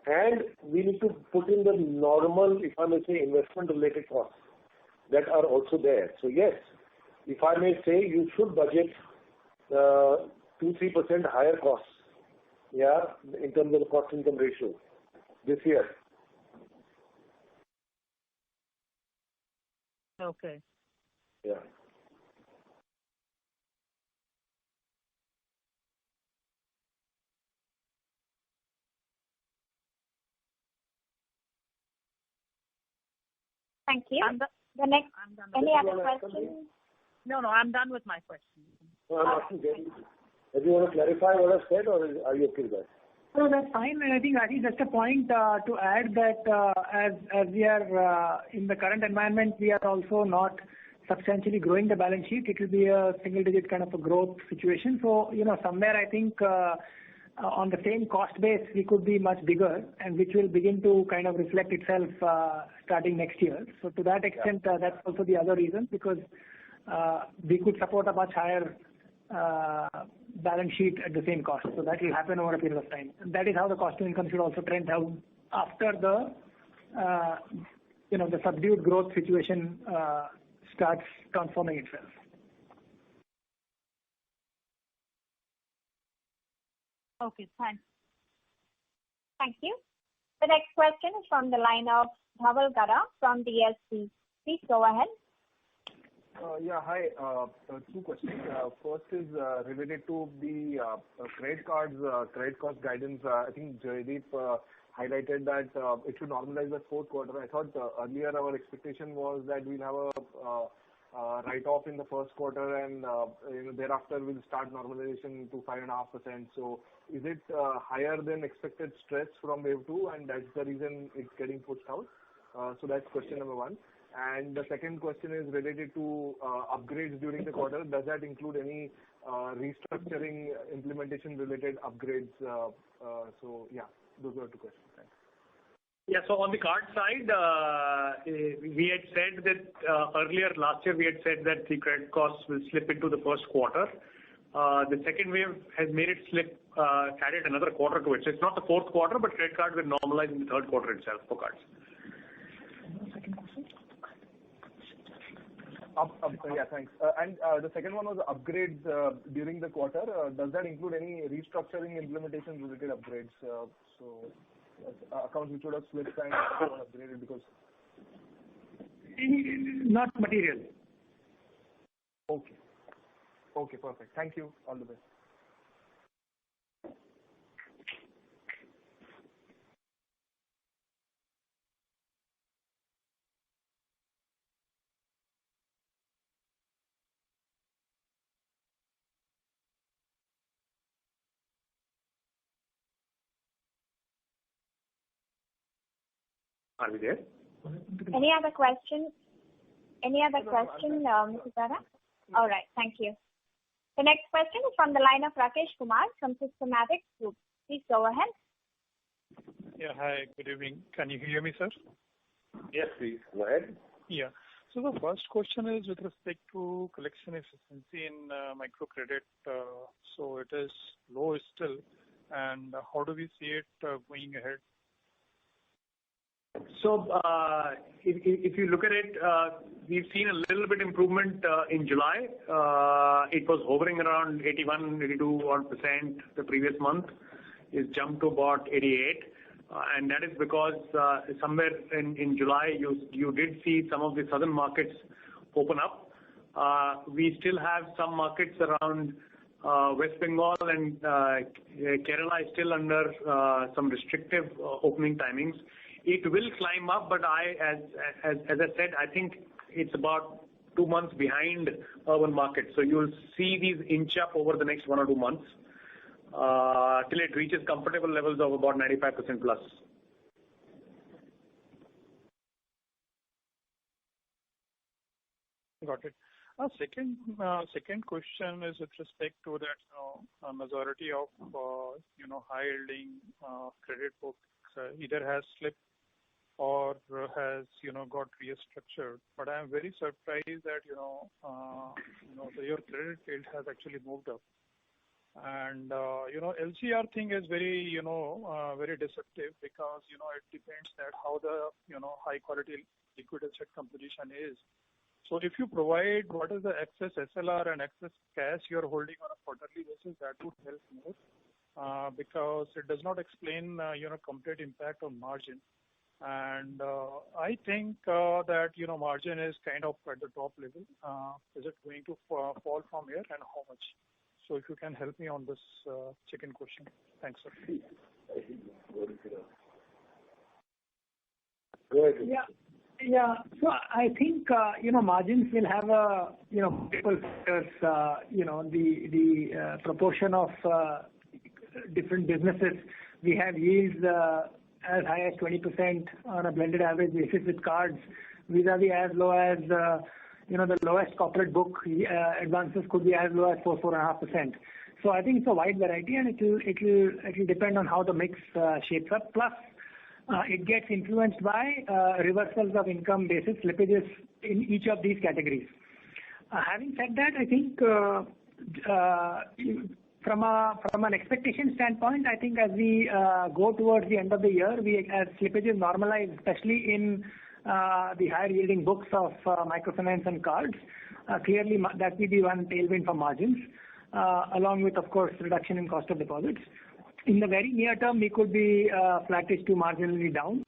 and we need to put in the normal, if I may say, investment-related costs that are also there. So yes, if I may say, you should budget 2-3% higher costs, in terms of the cost-income ratio this year. Okay. Yeah. Thank you. Any other questions? No, I'm done with my questions. No, I'm asking Jaideep. Do you want to clarify what I said, or are you okay with that? No, that's fine. And I think just a point to add that as we are in the current environment, we are also not substantially growing the balance sheet. It will be a single-digit kind of a growth situation. So, somewhere I think on the same cost base, we could be much bigger, and which will begin to kind of reflect itself starting next year. So to that extent, that's also the other reason, because we could support a much higher balance sheet at the same cost. So that will happen over a period of time. And that is how the cost to income should also trend down after the subdued growth situation starts transforming itself. Okay, thanks. Thank you. The next question is from the line of Dhaval Gada from DSP. Please go ahead. Hi. Two questions. First is related to the credit cards, credit cost guidance. I think Jaideep highlighted that it should normalize the fourth quarter. I thought earlier our expectation was that we'll have a write-off in the first quarter, and thereafter we'll start normalization to 5.5%. So is it higher than expected stress from wave 2, and that's the reason it's getting pushed out? So that's question number one. And the second question is related to upgrades during the quarter. Does that include any restructuring implementation related upgrades? Those are two questions. Thanks. Yeah, so on the card side, we had said that earlier last year we had said that the credit costs will slip into the first quarter. The second wave has made it slip, added another quarter to it. So it's not the fourth quarter, but credit cards will normalize in the third quarter itself for cards. Second question. Thanks. And the second one was upgrades during the quarter. Does that include any restructuring implementation related upgrades? Accounts which would have slipped and upgraded because... Not material. Okay, perfect. Thank you. All the best. Are we there? Any other question? Mrs. Zara? All right. Thank you. The next question is from the line of Rakesh Kumar from Systematic Group. Please go ahead. Yeah. Hi, good evening. Can you hear me, sir? Yes, please. Go ahead. Yeah. So the first question is with respect to collection efficiency in microcredit. So it is low still, and how do we see it going ahead? So if you look at it, we've seen a little bit improvement in July. It was hovering around 81, 82% the previous month. It's jumped to about 88. And that is because somewhere in July you did see some of the southern markets open up. We still have some markets around West Bengal and Kerala is still under some restrictive opening timings. It will climb up, but as I said, I think it's about 2 months behind urban markets. So you'll see these inch up over the next 1 or 2 months till it reaches comfortable levels of about 95% plus. Got it. Second question is with respect to that a majority of high yielding credit books either has slipped or has got restructured. But I am very surprised that your credit yield has actually moved up. And LCR thing is very very deceptive because it depends that how the high quality liquid asset composition is. So if you provide what is the excess SLR and excess cash you are holding on a quarterly basis, that would help more because it does not explain complete impact on margin. And I think that margin is kind of at the top level. Is it going to fall from here, and how much? So if you can help me on this second question. Thanks, sir. Go ahead. Yeah. So I think margins will have multiple factors. The proportion of different businesses. We have yields as high as 20% on a blended average basis with cards, vis-a-vis as low as the lowest corporate book advances could be as low as 4.5%. So I think it's a wide variety, and it will depend on how the mix shapes up. Plus, it gets influenced by reversals of income basis slippages in each of these categories. Having said that, I think from an expectation standpoint, I think as we go towards the end of the year, as slippages normalize, especially in the higher yielding books of microfinance and cards, clearly that will be one tailwind for margins, along with, of course, reduction in cost of deposits. In the very near term, we could be flattish to marginally down,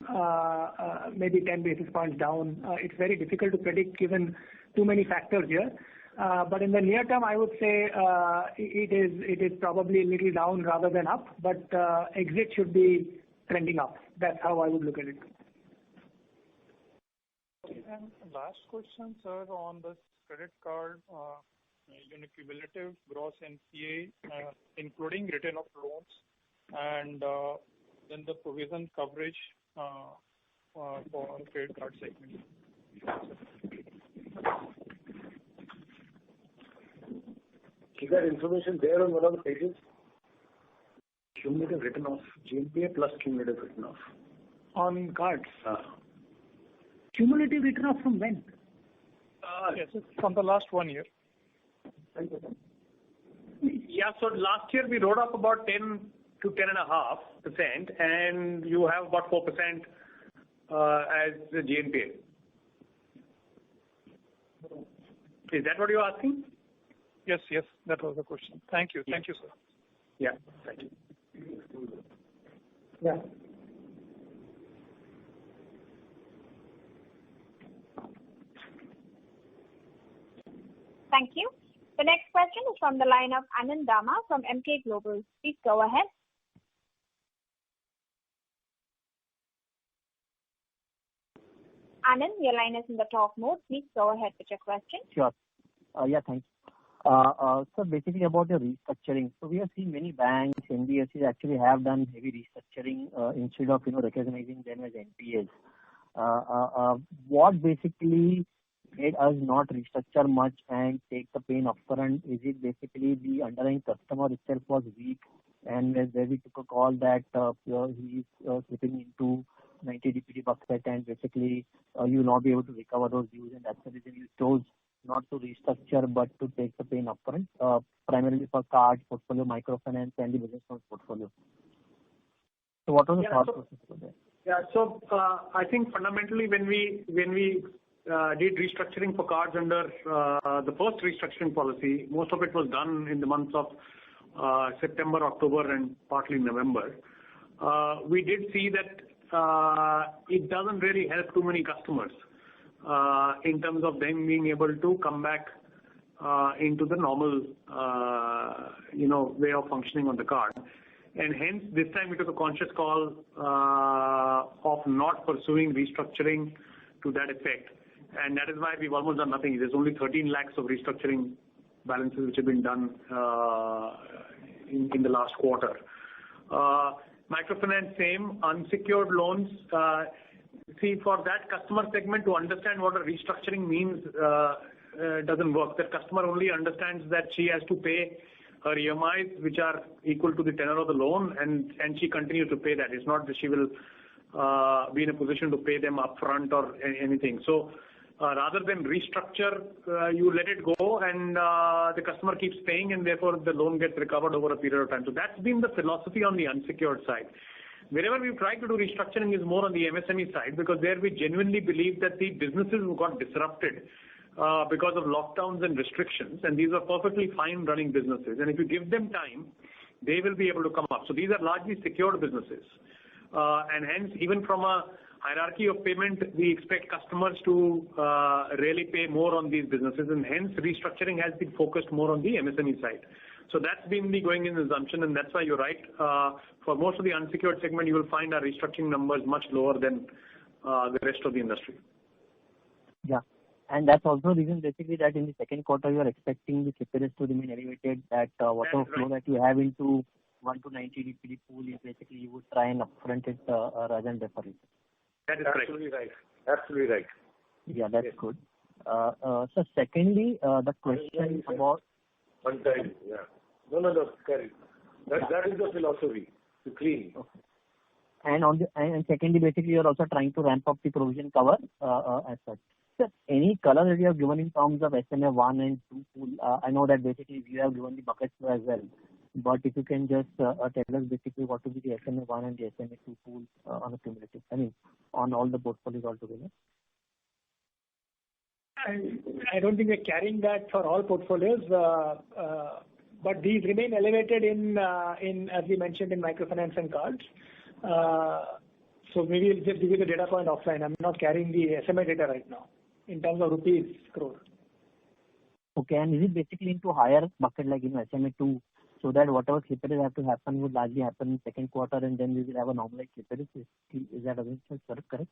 maybe 10 basis points down. It's very difficult to predict given too many factors here. But in the near term, I would say it is probably a little down rather than up, but exit should be trending up. That's how I would look at it. And last question, sir, on this credit card, cumulative gross NPA, including written off loans, and then the provision coverage for credit card segment. Is that information there on one of the pages? Cumulative written off, GNPA plus cumulative written off. On cards? Cumulative written off from when? Yes, from the last 1 year. Yeah, so last year we wrote up about 10 to 10.5%, and you have about 4% as the GNPA. Is that what you're asking? Yes, that was the question. Thank you. Thank you, sir. Yeah, thank you. Yeah. Thank you. The next question is from the line of Anand Dama from Emkay Global. Please go ahead. Anand, your line is in the talk mode. Please go ahead with your question. Sure. Yeah, thanks. So basically about the restructuring. So we have seen many banks, NBFCs actually have done heavy restructuring instead of recognizing them as NPAs. What basically made us not restructure much and take the pain upfront? Is it basically the underlying customer itself was weak, and where we took a call that he is slipping into 90 DPD bucket, and basically you will not be able to recover those dues, and that's the reason you chose not to restructure but to take the pain upfront, primarily for card portfolio, microfinance, and the business loans portfolio. So what was the thought process for that? Yeah. So I think fundamentally when we did restructuring for cards under the first restructuring policy, most of it was done in the months of September, October, and partly November. We did see that it doesn't really help too many customers in terms of them being able to come back into the normal way of functioning on the card. And hence, this time we took a conscious call of not pursuing restructuring to that effect. And that is why we've almost done nothing. There's only 13 lakhs of restructuring balances which have been done in the last quarter. Microfinance, same. Unsecured loans, see, for that customer segment to understand what a restructuring means doesn't work. That customer only understands that she has to pay her EMIs, which are equal to the tenor of the loan, and she continues to pay that. It's not that she will be in a position to pay them upfront or anything. So rather than restructure, you let it go, and the customer keeps paying, and therefore the loan gets recovered over a period of time. So that's been the philosophy on the unsecured side. Wherever we've tried to do restructuring is more on the MSME side, because there we genuinely believe that the businesses who got disrupted because of lockdowns and restrictions, and these are perfectly fine running businesses, and if you give them time, they will be able to come up. So these are largely secured businesses, and hence even from a hierarchy of payment, we expect customers to really pay more on these businesses, and hence restructuring has been focused more on the MSME side. So that's been the going in assumption, and that's why you're right. For most of the unsecured segment, you will find our restructuring numbers much lower than the rest of the industry. Yeah. And that's also the reason basically that in the second quarter you are expecting the slippages to remain elevated, that whatever flow that you have into 1 to 90 DPD pool is basically you would try and upfront it rather than defer it. That is absolutely right. Absolutely right. Yeah, that's good. So secondly, the question about... One time, yeah. No, correct. That is the philosophy, to clean. Okay. And secondly, basically you're also trying to ramp up the provision cover as such. Sir, any color that you have given in terms of SMA 1 and 2 pool? I know that basically you have given the buckets as well, but if you can just tell us basically what will be the SMA 1 and the SMA 2 pool on a cumulative, on all the portfolios altogether. I don't think we're carrying that for all portfolios, but these remain elevated in as we mentioned, in microfinance and cards. So maybe I'll just give you the data point offline. I'm not carrying the SMA data right now in terms of rupees crore. Okay, and is it basically into higher bucket like SMA 2, so that whatever slippages have to happen would largely happen in second quarter, and then we will have a normalized slippage? Is that correct?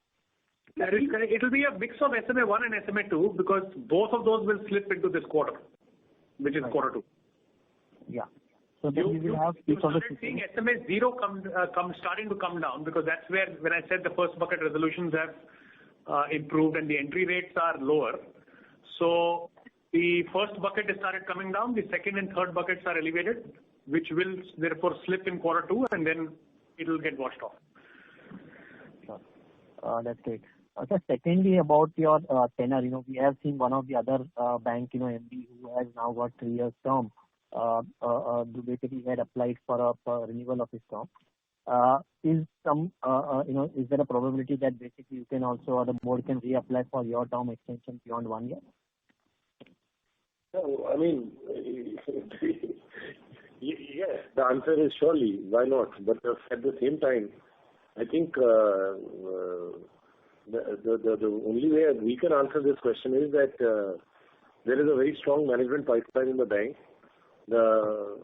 That is correct. It will be a mix of SMA 1 and SMA 2 because both of those will slip into this quarter, which is quarter 2. Yeah. So then you will have started seeing SMA 0 starting to come down, because that's where, when I said the first bucket resolutions have improved and the entry rates are lower. So the first bucket has started coming down, the second and third buckets are elevated, which will therefore slip in quarter 2, and then it will get washed off. Sure. That's great. So secondly, about your tenor, we have seen one of the other bank, MD, who has now got 3 years term. Basically had applied for a renewal of his term. Is there a probability that basically you can also, or the board can reapply for your term extension beyond 1 year? No, yes, the answer is surely, why not? But at the same time, I think the only way we can answer this question is that there is a very strong management pipeline in the bank. We are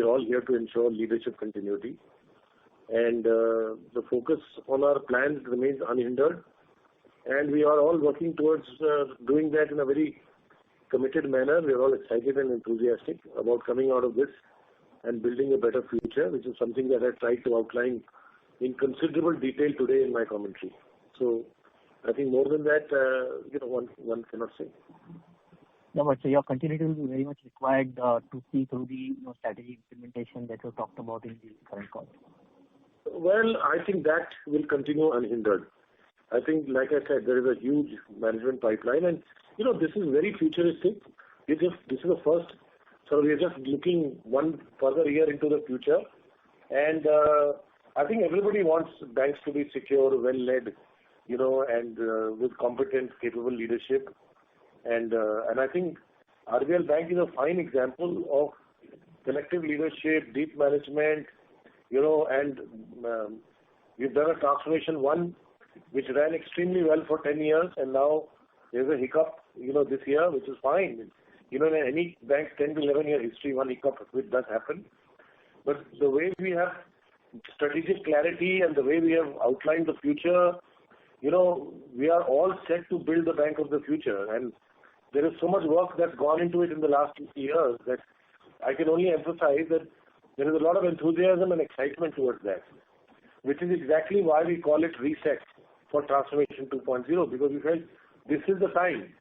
all here to ensure leadership continuity, and the focus on our plans remains unhindered, and we are all working towards doing that in a very committed manner. We are all excited and enthusiastic about coming out of this and building a better future, which is something that I tried to outline in considerable detail today in my commentary. So I think more than that, one cannot say. No, but so your continuity will be very much required to see through the strategy implementation that you talked about in the current call. Well, I think that will continue unhindered. I think, like I said, there is a huge management pipeline, and this is very futuristic. This is the first, so we are just looking one further year into the future, and I think everybody wants banks to be secure, well led, and with competent, capable leadership, and I think RBL Bank is a fine example of collective leadership, deep management, and we've done a transformation one which ran extremely well for 10 years, and now there's a hiccup, this year, which is fine. In any bank's 10 to 11 year history, one hiccup which does happen. But the way we have strategic clarity and the way we have outlined the future, we are all set to build the bank of the future. And there is so much work that's gone into it in the last 2 years that I can only emphasize that there is a lot of enthusiasm and excitement towards that, which is exactly why we call it reset for Transformation 2.0, because we felt this is the time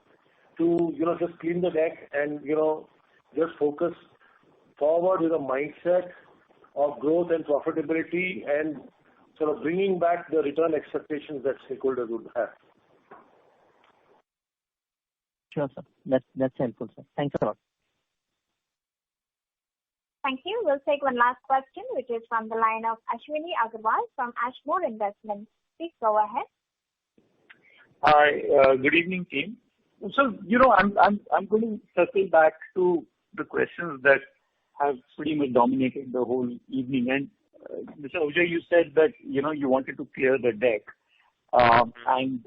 to, just clean the deck and, just focus forward with a mindset of growth and profitability and sort of bringing back the return expectations that stakeholders would have. Sure, sir. That's helpful, sir. Thanks a lot. Thank you. We'll take one last question, which is from the line of Ashwini Agarwal from Ashmore Investments. Please go ahead. Hi, good evening, team. So, I'm going to circle back to the questions that have pretty much dominated the whole evening. And Mr. Ujay, you said that, you wanted to clear the deck and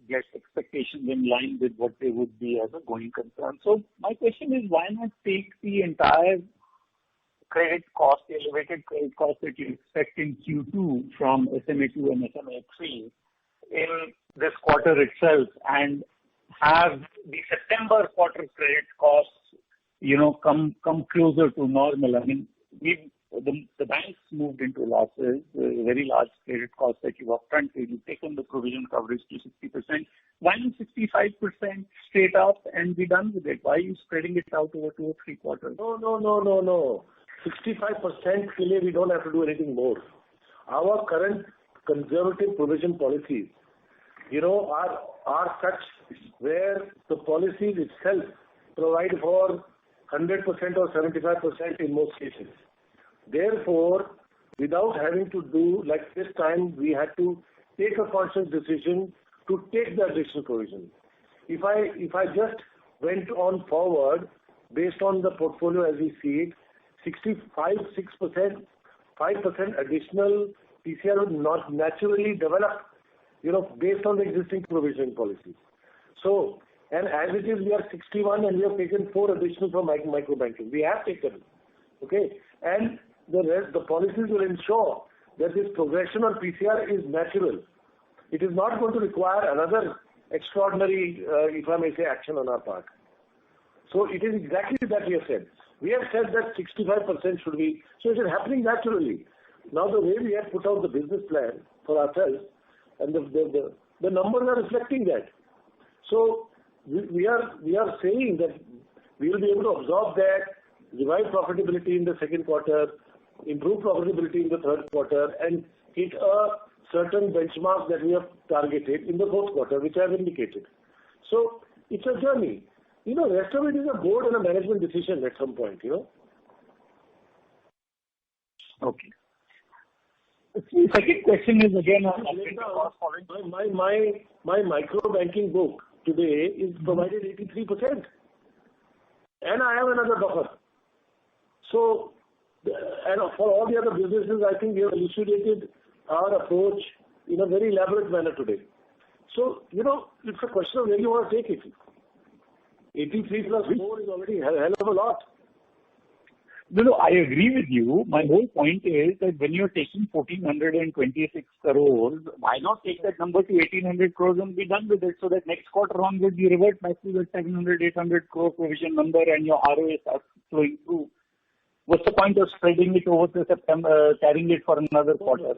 get expectations in line with what they would be as a going concern. So my question is, why not take the entire credit cost, the elevated credit cost that you expect in Q2 from SMA2 and SMA3 in this quarter itself and have the September quarter credit costs, come closer to normal? I mean, the banks moved into losses, very large credit costs that you've upfront. You've taken the provision coverage to 60%. Why not 65% straight up and be done with it? Why are you spreading it out over 2 or 3 quarters? No. 65% clearly we don't have to do anything more. Our current conservative provision policies, are such where the policies itself provide for 100% or 75% in most cases. Therefore, without having to do, like this time, we had to take a conscious decision to take the additional provision. If I just went on forward based on the portfolio as we see it, 65%, 5% additional PCR would not naturally develop, based on the existing provision policies. So, and as it is, we are 61 and we have taken 4 additional from micro banking. We have taken, okay? And the rest, the policies will ensure that this progression on PCR is natural. It is not going to require another extraordinary, if I may say, action on our part. So it is exactly that we have said. We have said that 65% should be, so it is happening naturally. Now the way we have put out the business plan for ourselves, and the numbers are reflecting that. So we are saying that we will be able to absorb that, revive profitability in the second quarter, improve profitability in the third quarter, and hit a certain benchmark that we have targeted in the fourth quarter, which I have indicated. So it's a journey. Rest of it is a board and a management decision at some point, Okay. The second question is again on my micro banking book today is provided 83%, and I have another buffer. So, and for all the other businesses, I think we have elucidated our approach in a very elaborate manner today. So, it's a question of where you want to take it. 83 plus 4 is already a hell of a lot. No, I agree with you. My whole point is that when you're taking 1,426 crores, why not take that number to 1,800 crores and be done with it, so that next quarter onwards you revert back to the 700, 800 crore provision number and your ROA starts flowing through. What's the point of spreading it over to September, carrying it for another quarter?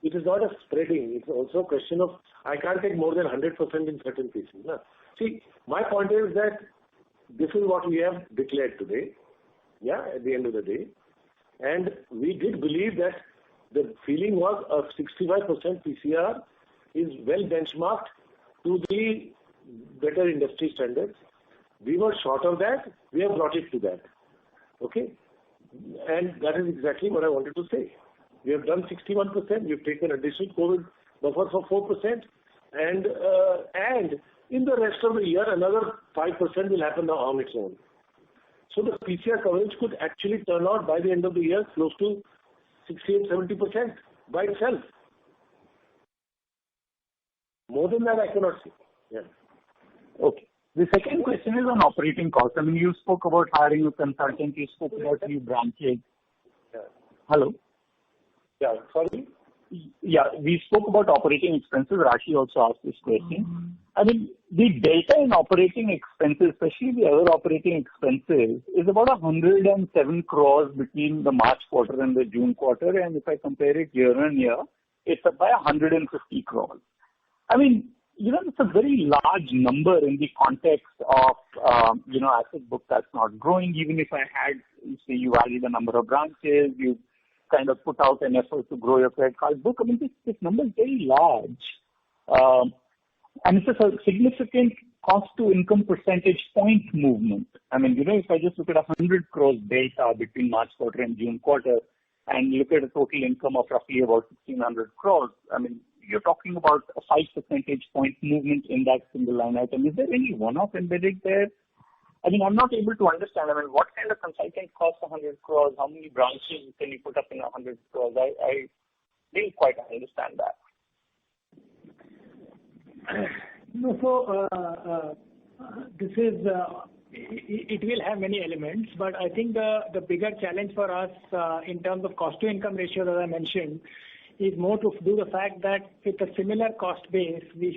it is not a spreading. It's also a question of I can't take more than 100% in certain cases. No? See, my point is that this is what we have declared today, at the end of the day. And we did believe that the feeling was a 65% PCR is well benchmarked to the better industry standards. We were short of that. We have brought it to that. Okay? And that is exactly what I wanted to say. We have done 61%. We have taken additional COVID buffer for 4%. And in the rest of the year, another 5% will happen on its own. So the PCR coverage could actually turn out by the end of the year close to 68-70% by itself. More than that, I cannot say. Yeah. Okay. The second question is on operating costs. I mean, you spoke about hiring a consultant. You spoke about new branches. Yeah. Hello? Yeah, sorry? Yeah, we spoke about operating expenses. Rashi also asked this question. I mean, the delta in operating expenses, especially the other operating expenses, is about 107 crores between the March quarter and the June quarter. And if I compare it year on year, it's up by 150 crores. I mean, it's a very large number in the context of, asset book that's not growing. Even if I had, say, you added a number of branches, you kind of put out an effort to grow your credit card book. I mean, this number is very large. And it's a significant cost to income percentage point movement. I mean, if I just look at 100 crores data between March quarter and June quarter and look at a total income of roughly about 1,600 crores, I mean, you're talking about a 5 percentage point movement in that single line item. Is there any one-off embedded there? I mean, I'm not able to understand. I mean, what kind of consultant costs 100 crores? How many branches can you put up in 100 crores? I didn't quite understand that. No, so this is, it will have many elements, but I think the bigger challenge for us in terms of cost to income ratio that I mentioned is more to do the fact that with a similar cost base, we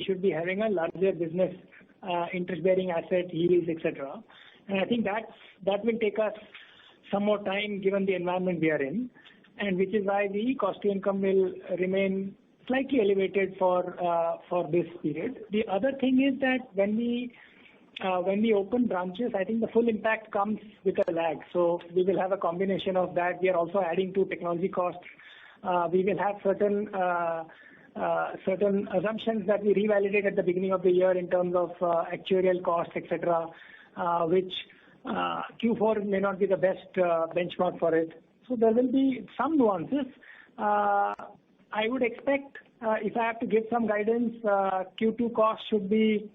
should be having a larger business, interest-bearing asset, yields, etc. And I think that will take us some more time given the environment we are in, and which is why the cost to income will remain slightly elevated for this period. The other thing is that when we open branches, I think the full impact comes with a lag. So we will have a combination of that. We are also adding to technology costs. We will have certain assumptions that we revalidate at the beginning of the year in terms of actuarial costs, etc., which Q4 may not be the best benchmark for it. So there will be some nuances. I would expect, if I have to give some guidance, Q2 costs should be,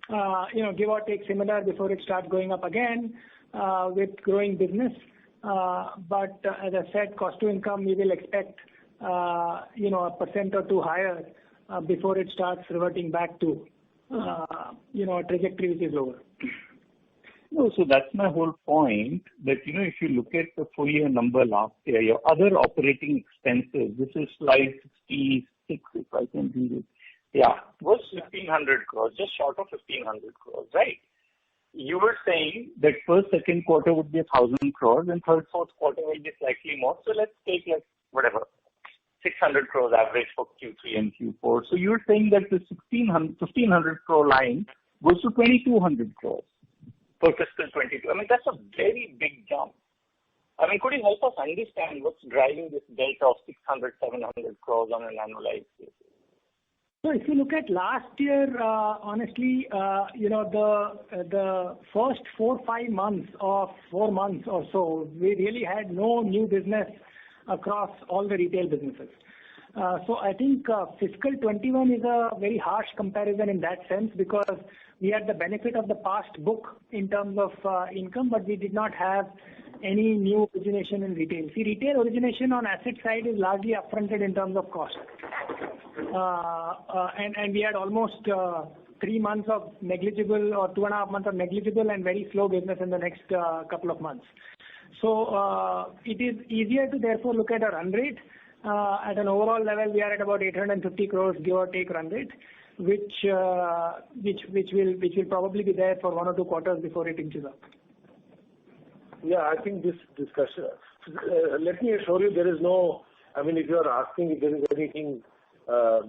give or take similar before it starts going up again with growing business. But as I said, cost to income, we will expect, a % or two higher before it starts reverting back to, a trajectory which is lower. No, so that's my whole point, that, if you look at the full year number last year, your other operating expenses, this is slide 66, if I can read it. Yeah, was 1,500 crores, just short of 1,500 crores, right? You were saying that first, second quarter would be 1,000 crores and third, fourth quarter will be slightly more. So let's take 600 crores average for Q3 and Q4. So you're saying that the 1,500 crore line goes to 2,200 crores for fiscal 22. I mean, that's a very big jump. I mean, could you help us understand what's driving this delta of 600, 700 crores on an annualized basis? So if you look at last year, honestly, the first 4 months or so, we really had no new business across all the retail businesses. So I think fiscal 21 is a very harsh comparison in that sense because we had the benefit of the past book in terms of income, but we did not have any new origination in retail. See, retail origination on asset side is largely upfronted in terms of cost. And we had almost 3 months of negligible or 2.5 months of negligible and very slow business in the next couple of months. So it is easier to therefore look at a run rate. At an overall level, we are at about 850 crores, give or take run rate, which will probably be there for 1 or 2 quarters before it inches up. Yeah, I think this discussion, let me assure you there is no I mean, if you are asking if there is anything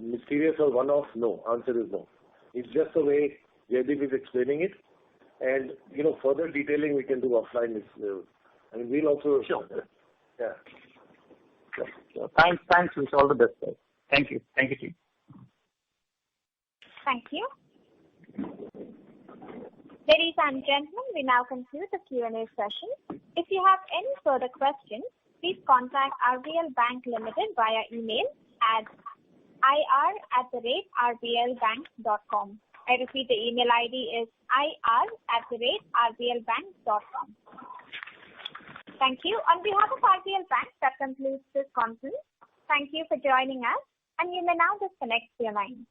mysterious or one-off, no. Answer is no. It's just the way Jaideep is explaining it. And, further detailing we can do offline. We'll also... Sure. Yeah. Sure. Thanks. Wish all the best, sir. Thank you. Thank you, team. Thank you. Ladies and gentlemen, we now conclude the Q&A session. If you have any further questions, please contact RBL Bank Limited via email at ir@rblbank.com. I repeat, the email ID is ir@rblbank.com. Thank you. On behalf of RBL Bank, that concludes this conference. Thank you for joining us, and you may now disconnect your line.